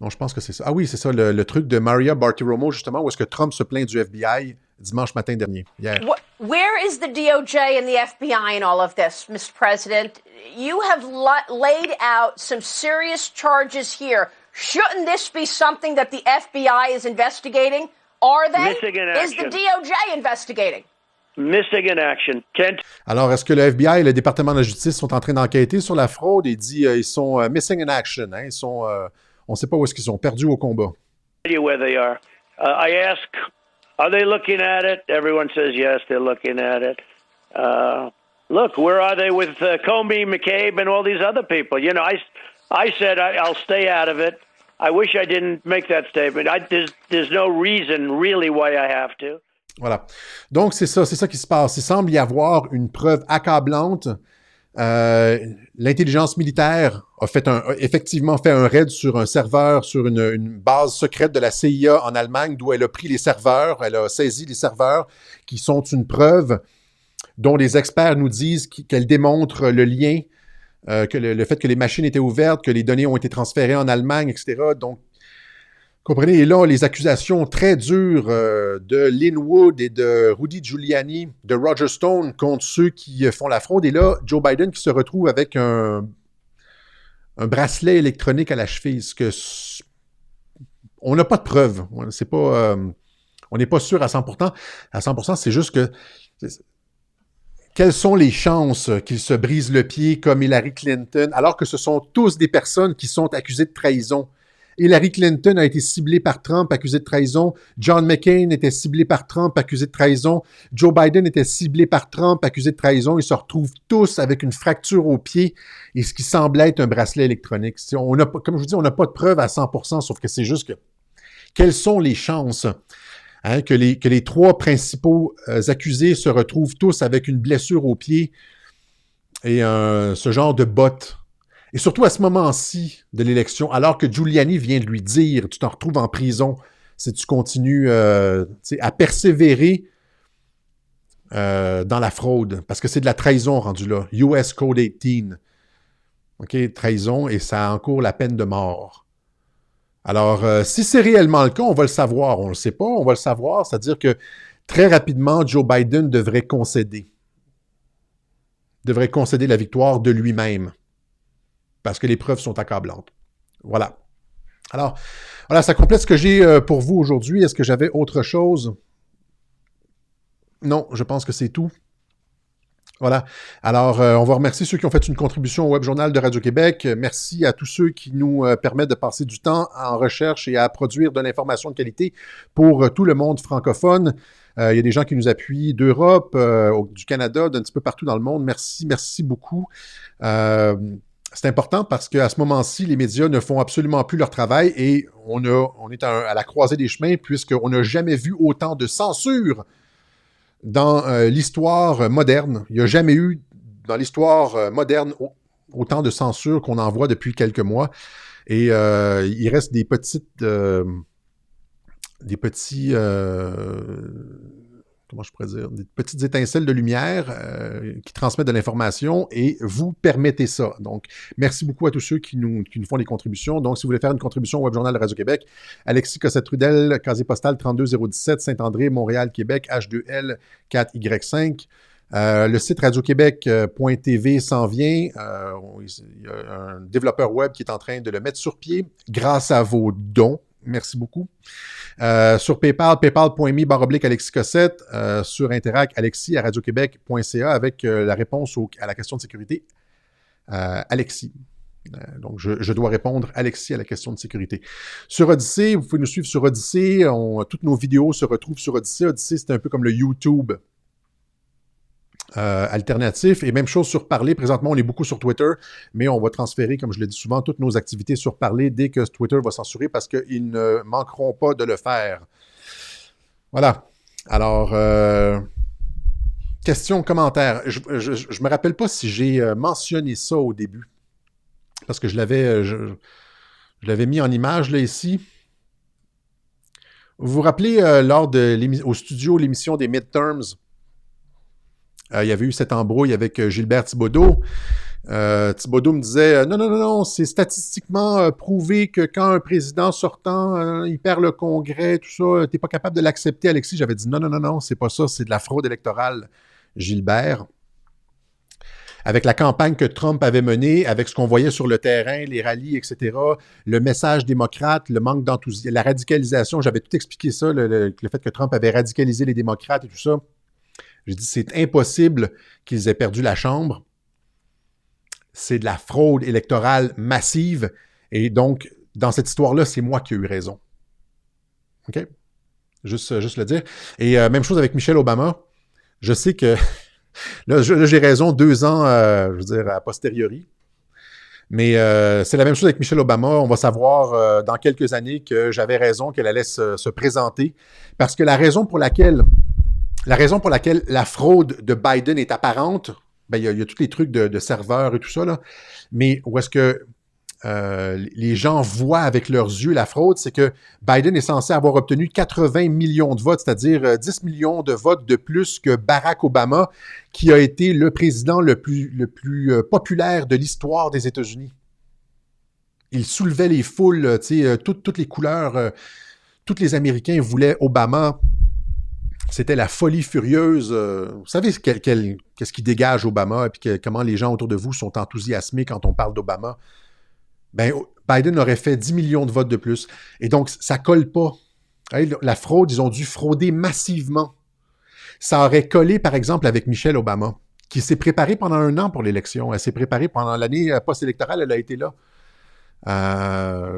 Non, je pense que c'est ça. Ah oui, c'est ça, le truc de Maria Bartiromo, justement, où est-ce que Trump se plaint du FBI dimanche matin dernier, hier. Where is the DOJ and the FBI in all of this, Mr. President? You have laid out some serious charges here. Shouldn't this be something that the FBI is investigating? Are they? Missing in action. Is the DOJ investigating? Missing in action. Alors, est-ce que le FBI et le département de la justice sont en train d'enquêter sur la fraude? Il dit ils sont missing in action. Hein? Ils sont, on ne sait pas où est-ce qu'ils sont, perdus au combat. Where they are. I ask, are they looking at it? Everyone says yes, they're looking at it. Look, where are they with Comey, McCabe, and all these other people? You know, I said I'll stay out of it. I wish I didn't make that statement. There's no reason really why I have to. Voilà. Donc, c'est ça qui se passe. Il semble y avoir une preuve accablante. L'intelligence militaire a effectivement fait un raid sur un serveur, sur une base secrète de la CIA en Allemagne, d'où elle a pris les serveurs, elle a saisi les serveurs, qui sont une preuve dont les experts nous disent qu'elle démontre le lien, que le fait que les machines étaient ouvertes, que les données ont été transférées en Allemagne, etc. Donc, comprenez, et là, les accusations très dures de Lynn Wood et de Rudy Giuliani, de Roger Stone contre ceux qui font la fraude. Et là, Joe Biden qui se retrouve avec un bracelet électronique à la cheville. On n'a pas de preuves. On n'est pas sûr à 100%. À 100%, c'est juste que... Quelles sont les chances qu'il se brise le pied comme Hillary Clinton, alors que ce sont tous des personnes qui sont accusées de trahison? Hillary Clinton a été ciblée par Trump, accusée de trahison. John McCain était ciblé par Trump, accusé de trahison. Joe Biden était ciblé par Trump, accusé de trahison. Ils se retrouvent tous avec une fracture au pied et ce qui semble être un bracelet électronique. Comme je vous dis, on n'a pas de preuves à 100%, sauf que c'est juste que quelles sont les chances que les trois principaux accusés se retrouvent tous avec une blessure au pied et ce genre de botte. Et surtout à ce moment-ci de l'élection, alors que Giuliani vient de lui dire « Tu t'en retrouves en prison si tu continues à persévérer dans la fraude. » Parce que c'est de la trahison rendu là. US Code 18. OK, trahison, et ça encourt la peine de mort. Alors, si c'est réellement le cas, on va le savoir. On ne le sait pas, on va le savoir. C'est-à-dire que très rapidement, Joe Biden devrait concéder. Devrait concéder la victoire de lui-même. Parce que les preuves sont accablantes. Voilà. Alors, voilà, ça complète ce que j'ai pour vous aujourd'hui. Est-ce que j'avais autre chose? Non, je pense que c'est tout. Voilà. Alors, on va remercier ceux qui ont fait une contribution au Web Journal de Radio-Québec. Merci à tous ceux qui nous permettent de passer du temps en recherche et à produire de l'information de qualité pour tout le monde francophone. Il y a des gens qui nous appuient d'Europe, du Canada, d'un petit peu partout dans le monde. Merci, merci beaucoup. C'est important parce qu'à ce moment-ci, les médias ne font absolument plus leur travail et on est à la croisée des chemins puisqu'on n'a jamais vu autant de censure dans l'histoire moderne. Il n'y a jamais eu dans l'histoire moderne autant de censure qu'on en voit depuis quelques mois. Et il reste des petits comment je pourrais dire, des petites étincelles de lumière qui transmettent de l'information et vous permettez ça. Donc, merci beaucoup à tous ceux qui nous font des contributions. Donc, si vous voulez faire une contribution au Web Journal de Radio-Québec, Alexis Cossette-Trudel, casier postal 32017, Saint-André, Montréal, Québec, H2L 4Y5. Le site radioquebec.tv s'en vient. Il y a un développeur web qui est en train de le mettre sur pied grâce à vos dons. Merci beaucoup. Sur PayPal, paypal.me/Alexis Cossette. Sur Interact, Alexis à radioquebec.ca avec la réponse à la question de sécurité. Alexis. Donc, je dois répondre Alexis à la question de sécurité. Sur Odyssée, vous pouvez nous suivre sur Odyssée. Toutes nos vidéos se retrouvent sur Odyssée. Odyssée, c'est un peu comme le YouTube alternatif. Et même chose sur Parler. Présentement, on est beaucoup sur Twitter, mais on va transférer, comme je le dis souvent, toutes nos activités sur Parler dès que Twitter va censurer parce qu'ils ne manqueront pas de le faire. Voilà. Alors, question, commentaire. Je me rappelle pas si j'ai mentionné ça au début parce que je l'avais mis en image là ici. Vous vous rappelez, au studio, l'émission des Midterms, il y avait eu cette embrouille avec Gilbert Thibodeau. Thibodeau me disait non, c'est statistiquement prouvé que quand un président sortant, il perd le Congrès, tout ça, t'es pas capable de l'accepter, Alexis. J'avais dit non, c'est pas ça, c'est de la fraude électorale, Gilbert. Avec la campagne que Trump avait menée, avec ce qu'on voyait sur le terrain, les rallyes, etc., le message démocrate, le manque d'enthousiasme, la radicalisation, j'avais tout expliqué ça, le fait que Trump avait radicalisé les démocrates et tout ça. J'ai dit, c'est impossible qu'ils aient perdu la Chambre. C'est de la fraude électorale massive. Et donc, dans cette histoire-là, c'est moi qui ai eu raison. OK? Juste le dire. Et même chose avec Michelle Obama. Je sais que là, j'ai raison 2 ans, je veux dire, a posteriori. Mais c'est la même chose avec Michelle Obama. On va savoir dans quelques années que j'avais raison, qu'elle allait se présenter. Parce que la raison pour laquelle la fraude de Biden est apparente, ben, il y a tous les trucs de serveurs et tout ça, là. Mais où est-ce que les gens voient avec leurs yeux la fraude, c'est que Biden est censé avoir obtenu 80 millions de votes, c'est-à-dire 10 millions de votes de plus que Barack Obama, qui a été le président le plus populaire de l'histoire des États-Unis. Il soulevait les foules, toutes les couleurs, tous les Américains voulaient Obama. C'était la folie furieuse. Vous savez qu'est-ce qui dégage Obama et puis comment les gens autour de vous sont enthousiasmés quand on parle d'Obama. Ben, Biden aurait fait 10 millions de votes de plus. Et donc, ça colle pas. La fraude, ils ont dû frauder massivement. Ça aurait collé, par exemple, avec Michelle Obama, qui s'est préparée pendant 1 an pour l'élection. Elle s'est préparée pendant l'année post-électorale, elle a été là.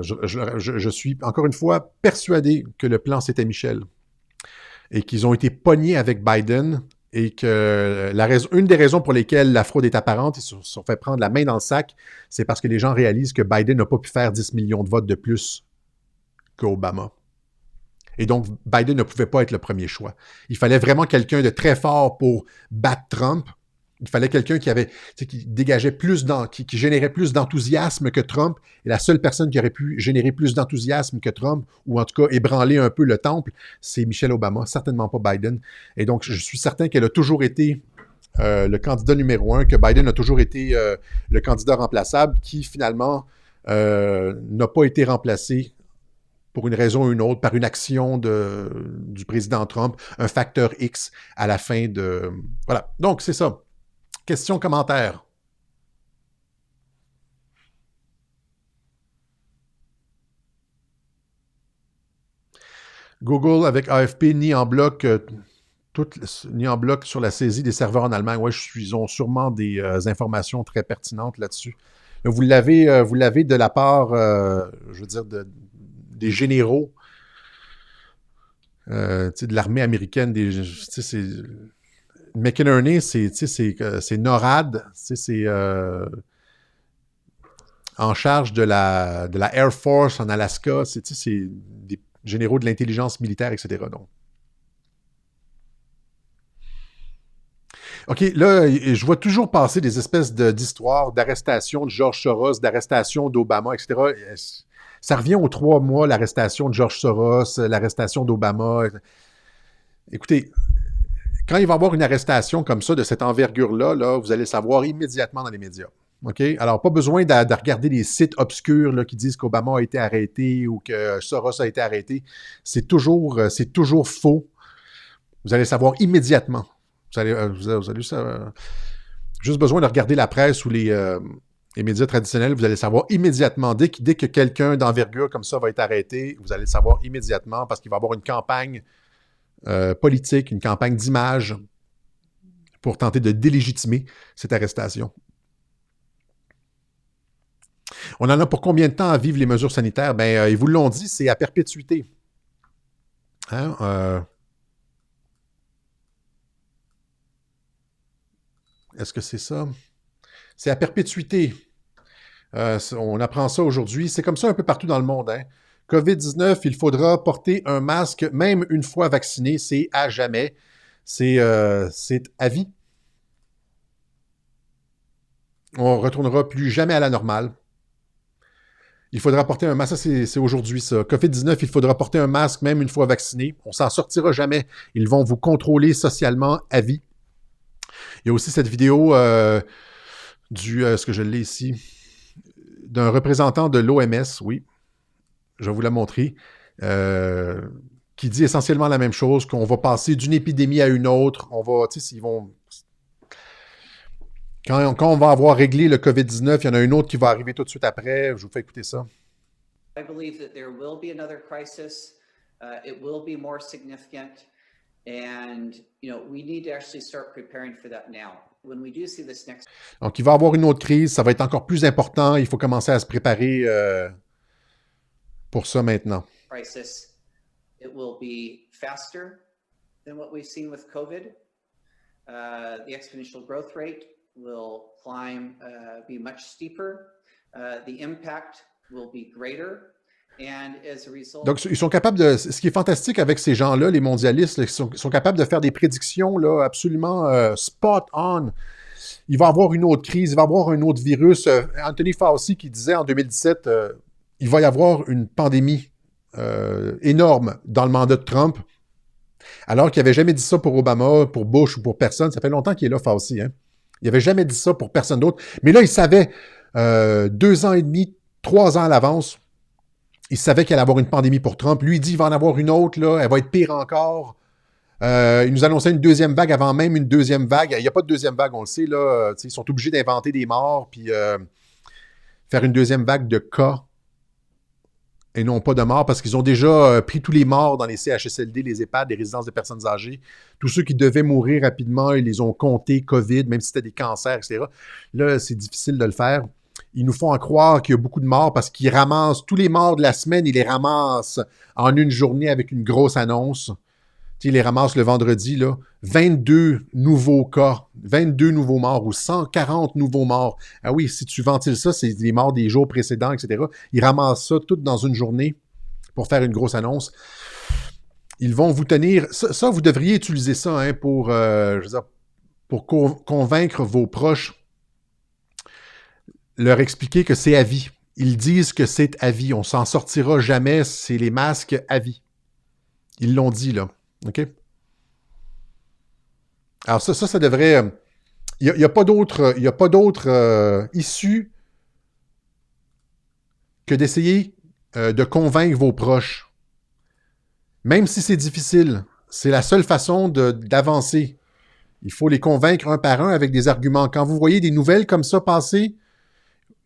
Je suis, encore une fois, persuadé que le plan, c'était Michelle. Et qu'ils ont été pognés avec Biden et que une des raisons pour lesquelles la fraude est apparente, ils se sont fait prendre la main dans le sac, c'est parce que les gens réalisent que Biden n'a pas pu faire 10 millions de votes de plus qu'Obama. Et donc, Biden ne pouvait pas être le premier choix. Il fallait vraiment quelqu'un de très fort pour battre Trump. Il fallait quelqu'un qui dégageait qui générait plus d'enthousiasme que Trump. Et la seule personne qui aurait pu générer plus d'enthousiasme que Trump, ou en tout cas ébranler un peu le temple, c'est Michelle Obama, certainement pas Biden. Et donc, je suis certain qu'elle a toujours été le candidat numéro 1, que Biden a toujours été le candidat remplaçable, qui finalement n'a pas été remplacé pour une raison ou une autre, par une action du président Trump, un facteur X à la fin de... Voilà, donc c'est ça. Question, commentaire. Google avec AFP nie en bloc sur la saisie des serveurs en Allemagne. Oui, ils ont sûrement des informations très pertinentes là-dessus. Vous l'avez de la part, je veux dire, des généraux de l'armée américaine. McInerney, c'est NORAD, c'est en charge de la Air Force en Alaska, c'est des généraux de l'intelligence militaire, etc. Donc. OK, là, je vois toujours passer des espèces d'histoires d'arrestation de George Soros, d'arrestation d'Obama, etc. Ça revient aux 3 mois, l'arrestation de George Soros, l'arrestation d'Obama. Écoutez, quand il va y avoir une arrestation comme ça, de cette envergure-là, là, vous allez le savoir immédiatement dans les médias. OK? Alors, pas besoin de regarder des sites obscurs là, qui disent qu'Obama a été arrêté ou que Soros a été arrêté. C'est toujours faux. Vous allez le savoir immédiatement. Vous allez juste besoin de regarder la presse ou les médias traditionnels. Vous allez le savoir immédiatement. Dès que quelqu'un d'envergure comme ça va être arrêté, vous allez le savoir immédiatement parce qu'il va y avoir une campagne politique, une campagne d'image pour tenter de délégitimer cette arrestation. On en a pour combien de temps à vivre les mesures sanitaires? Ben, ils vous l'ont dit, c'est à perpétuité. Hein? Est-ce que c'est ça? C'est à perpétuité. On apprend ça aujourd'hui. C'est comme ça un peu partout dans le monde. Hein. COVID-19, il faudra porter un masque, même une fois vacciné. C'est à jamais. C'est à vie. On ne retournera plus jamais à la normale. Il faudra porter un masque. Ça, c'est aujourd'hui, ça. COVID-19, il faudra porter un masque, même une fois vacciné. On s'en sortira jamais. Ils vont vous contrôler socialement à vie. Il y a aussi cette vidéo est-ce que je l'ai ici? D'un représentant de l'OMS, oui. Je vais vous la montrer. Qui dit essentiellement la même chose, qu'on va passer d'une épidémie à une autre. On va, tu sais, ils vont... Quand on va avoir réglé le COVID-19, il y en a une autre qui va arriver tout de suite après. Je vous fais écouter ça. I believe that there will be another crisis. It will be more significant. And, we need to actually start preparing for that now. When we do see this next... Donc, il va y avoir une autre crise. Ça va être encore plus important. Il faut commencer à se préparer pour ça maintenant. Crisis, it will be faster than what we've seen with COVID. The exponential growth rate will climb, be much steeper. The impact will be greater. And as a result... Donc, ils sont capables de... Ce qui est fantastique avec ces gens-là, les mondialistes, là, ils sont capables de faire des prédictions là, absolument spot on. Il va y avoir une autre crise, il va y avoir un autre virus. Anthony Fauci qui disait en 2017, il va y avoir une pandémie énorme dans le mandat de Trump, alors qu'il n'avait jamais dit ça pour Obama, pour Bush ou pour personne. Ça fait longtemps qu'il est là, Fauci. Hein? Il n'avait jamais dit ça pour personne d'autre. Mais là, il savait 2 ans et demi, 3 ans à l'avance. Il savait qu'il allait avoir une pandémie pour Trump. Lui, il dit qu'il va en avoir une autre, là, elle va être pire encore. Il nous annonçait une deuxième vague avant même une deuxième vague. Il n'y a pas de deuxième vague, on le sait. Là, ils sont obligés d'inventer des morts puis faire une deuxième vague de cas et non pas de morts parce qu'ils ont déjà pris tous les morts dans les CHSLD, les EHPAD, les résidences de personnes âgées. Tous ceux qui devaient mourir rapidement, ils les ont comptés COVID, même si c'était des cancers, etc. Là, c'est difficile de le faire. Ils nous font en croire qu'il y a beaucoup de morts parce qu'ils ramassent tous les morts de la semaine, ils les ramassent en une journée avec une grosse annonce. Ils les ramassent le vendredi, là. 22 nouveaux cas, 22 nouveaux morts ou 140 nouveaux morts. Ah oui, si tu ventiles ça, c'est les morts des jours précédents, etc. Ils ramassent ça tout dans une journée pour faire une grosse annonce. Ils vont vous tenir... Ça vous devriez utiliser ça hein, pour convaincre vos proches, leur expliquer que c'est à vie. Ils disent que c'est à vie. On s'en sortira jamais, c'est les masques à vie. Ils l'ont dit, là. OK? Alors ça devrait... Il n'y a pas d'autre issue que d'essayer de convaincre vos proches. Même si c'est difficile, c'est la seule façon d'avancer. Il faut les convaincre un par un avec des arguments. Quand vous voyez des nouvelles comme ça passer, il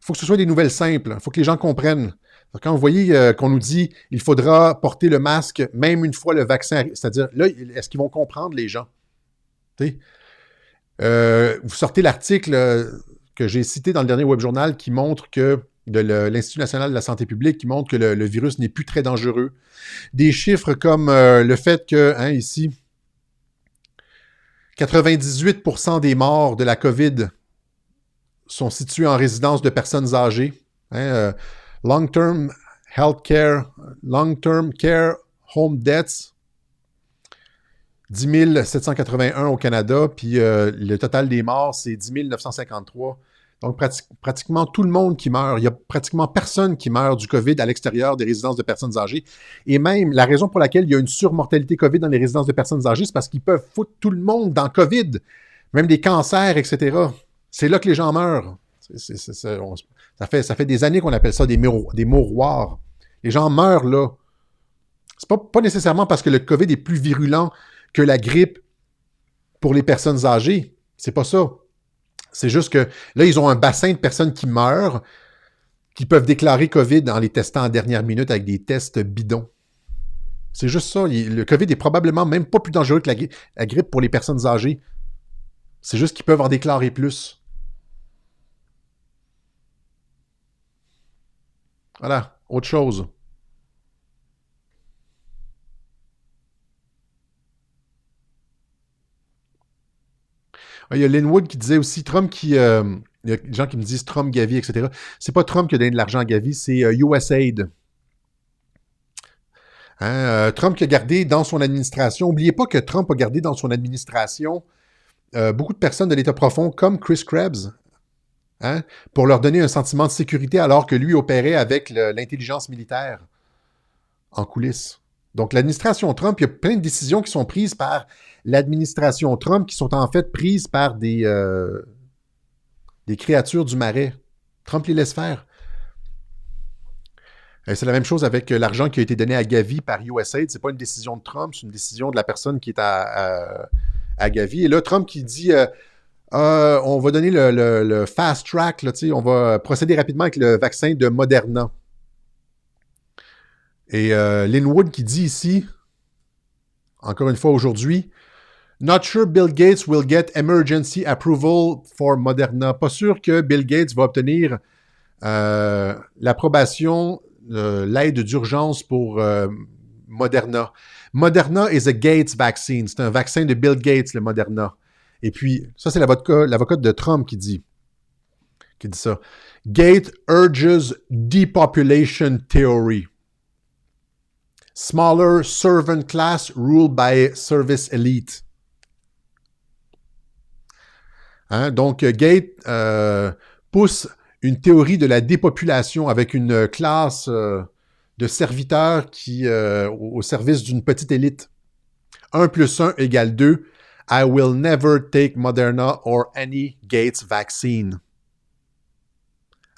faut que ce soit des nouvelles simples. Il faut que les gens comprennent. Quand vous voyez qu'on nous dit il faudra porter le masque même une fois le vaccin, c'est-à-dire, là, est-ce qu'ils vont comprendre les gens? Vous sortez l'article que j'ai cité dans le dernier web journal qui montre que, de l'Institut national de la santé publique, qui montre que le virus n'est plus très dangereux. Des chiffres comme le fait que, hein, ici, 98% des morts de la COVID sont situés en résidence de personnes âgées. Hein, long-term care home deaths, 10 781 au Canada, puis le total des morts, c'est 10 953. Donc, pratiquement tout le monde qui meurt. Il n'y a pratiquement personne qui meurt du COVID à l'extérieur des résidences de personnes âgées. Et même, la raison pour laquelle il y a une surmortalité COVID dans les résidences de personnes âgées, c'est parce qu'ils peuvent foutre tout le monde dans COVID, même des cancers, etc. C'est là que les gens meurent. Ça fait des années qu'on appelle ça des mouroirs. Les gens meurent là. C'est pas nécessairement parce que le COVID est plus virulent que la grippe pour les personnes âgées. C'est pas ça. C'est juste que là, ils ont un bassin de personnes qui meurent, qui peuvent déclarer COVID en les testant en dernière minute avec des tests bidons. C'est juste ça. Le COVID est probablement même pas plus dangereux que la grippe pour les personnes âgées. C'est juste qu'ils peuvent en déclarer plus. Voilà, autre chose. Il y a Linwood qui disait aussi Trump qui... il y a des gens qui me disent Trump, Gavi, etc. C'est pas Trump qui a donné de l'argent à Gavi, c'est USAID. Hein, Trump qui a gardé dans son administration... N'oubliez pas que Trump a gardé dans son administration beaucoup de personnes de l'État profond, comme Chris Krebs, hein, pour leur donner un sentiment de sécurité alors que lui opérait avec l'intelligence militaire en coulisses. Donc, l'administration Trump, il y a plein de décisions qui sont prises par l'administration Trump qui sont en fait prises par des créatures du marais. Trump les laisse faire. C'est la même chose avec l'argent qui a été donné à Gavi par USAID. C'est pas une décision de Trump, c'est une décision de la personne qui est à Gavi. Et là, Trump qui dit on va donner le fast track, là, on va procéder rapidement avec le vaccin de Moderna. Et Linwood qui dit ici, encore une fois aujourd'hui, Not sure Bill Gates will get emergency approval for Moderna. Pas sûr que Bill Gates va obtenir l'approbation, l'aide d'urgence pour Moderna. Moderna is a Gates vaccine. C'est un vaccin de Bill Gates, le Moderna. Et puis, ça, c'est l'avocat de Trump qui dit ça. Gates urges depopulation theory. Smaller servant class ruled by service elite. Hein? Donc, Gates pousse une théorie de la dépopulation avec une classe de serviteurs qui au service d'une petite élite. 1 + 1 = 2. I will never take Moderna or any Gates vaccine.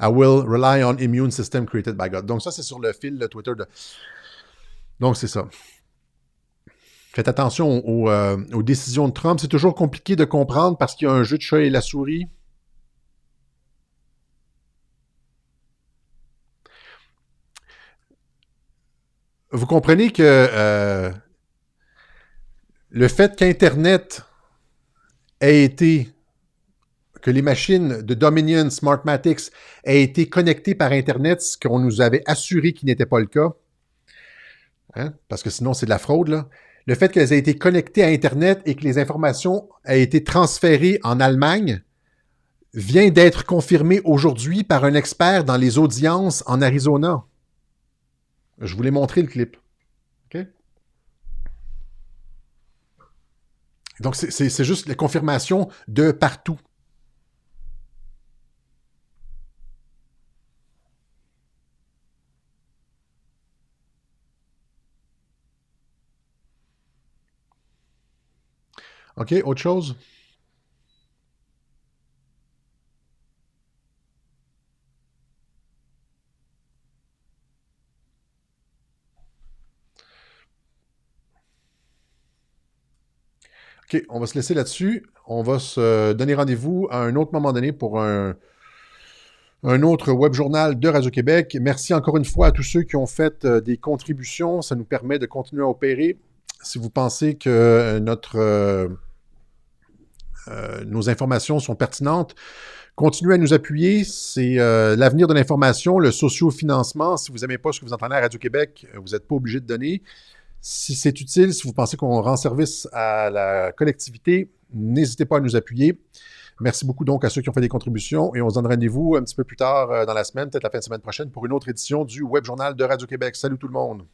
I will rely on immune system created by God. Donc ça, c'est sur le fil de Twitter. Donc c'est ça. Faites attention aux décisions de Trump. C'est toujours compliqué de comprendre parce qu'il y a un jeu de chat et la souris. Vous comprenez que le fait qu'Internet ait été, que les machines de Dominion, Smartmatics aient été connectées par Internet, ce qu'on nous avait assuré qu'il n'était pas le cas, hein, parce que sinon c'est de la fraude, là. Le fait qu'elles aient été connectées à Internet et que les informations aient été transférées en Allemagne vient d'être confirmé aujourd'hui par un expert dans les audiences en Arizona. Je vous l'ai montré le clip. OK? Donc, c'est juste la confirmation de partout. OK, autre chose? OK, on va se laisser là-dessus. On va se donner rendez-vous à un autre moment donné pour un autre web journal de Radio-Québec. Merci encore une fois à tous ceux qui ont fait des contributions. Ça nous permet de continuer à opérer. Si vous pensez que nos informations sont pertinentes, continuez à nous appuyer. C'est l'avenir de l'information, le socio-financement. Si vous n'aimez pas ce que vous entendez à Radio-Québec, vous n'êtes pas obligé de donner. Si c'est utile, si vous pensez qu'on rend service à la collectivité, n'hésitez pas à nous appuyer. Merci beaucoup donc à ceux qui ont fait des contributions et on se donne rendez-vous un petit peu plus tard dans la semaine, peut-être la fin de semaine prochaine, pour une autre édition du Web Journal de Radio-Québec. Salut tout le monde!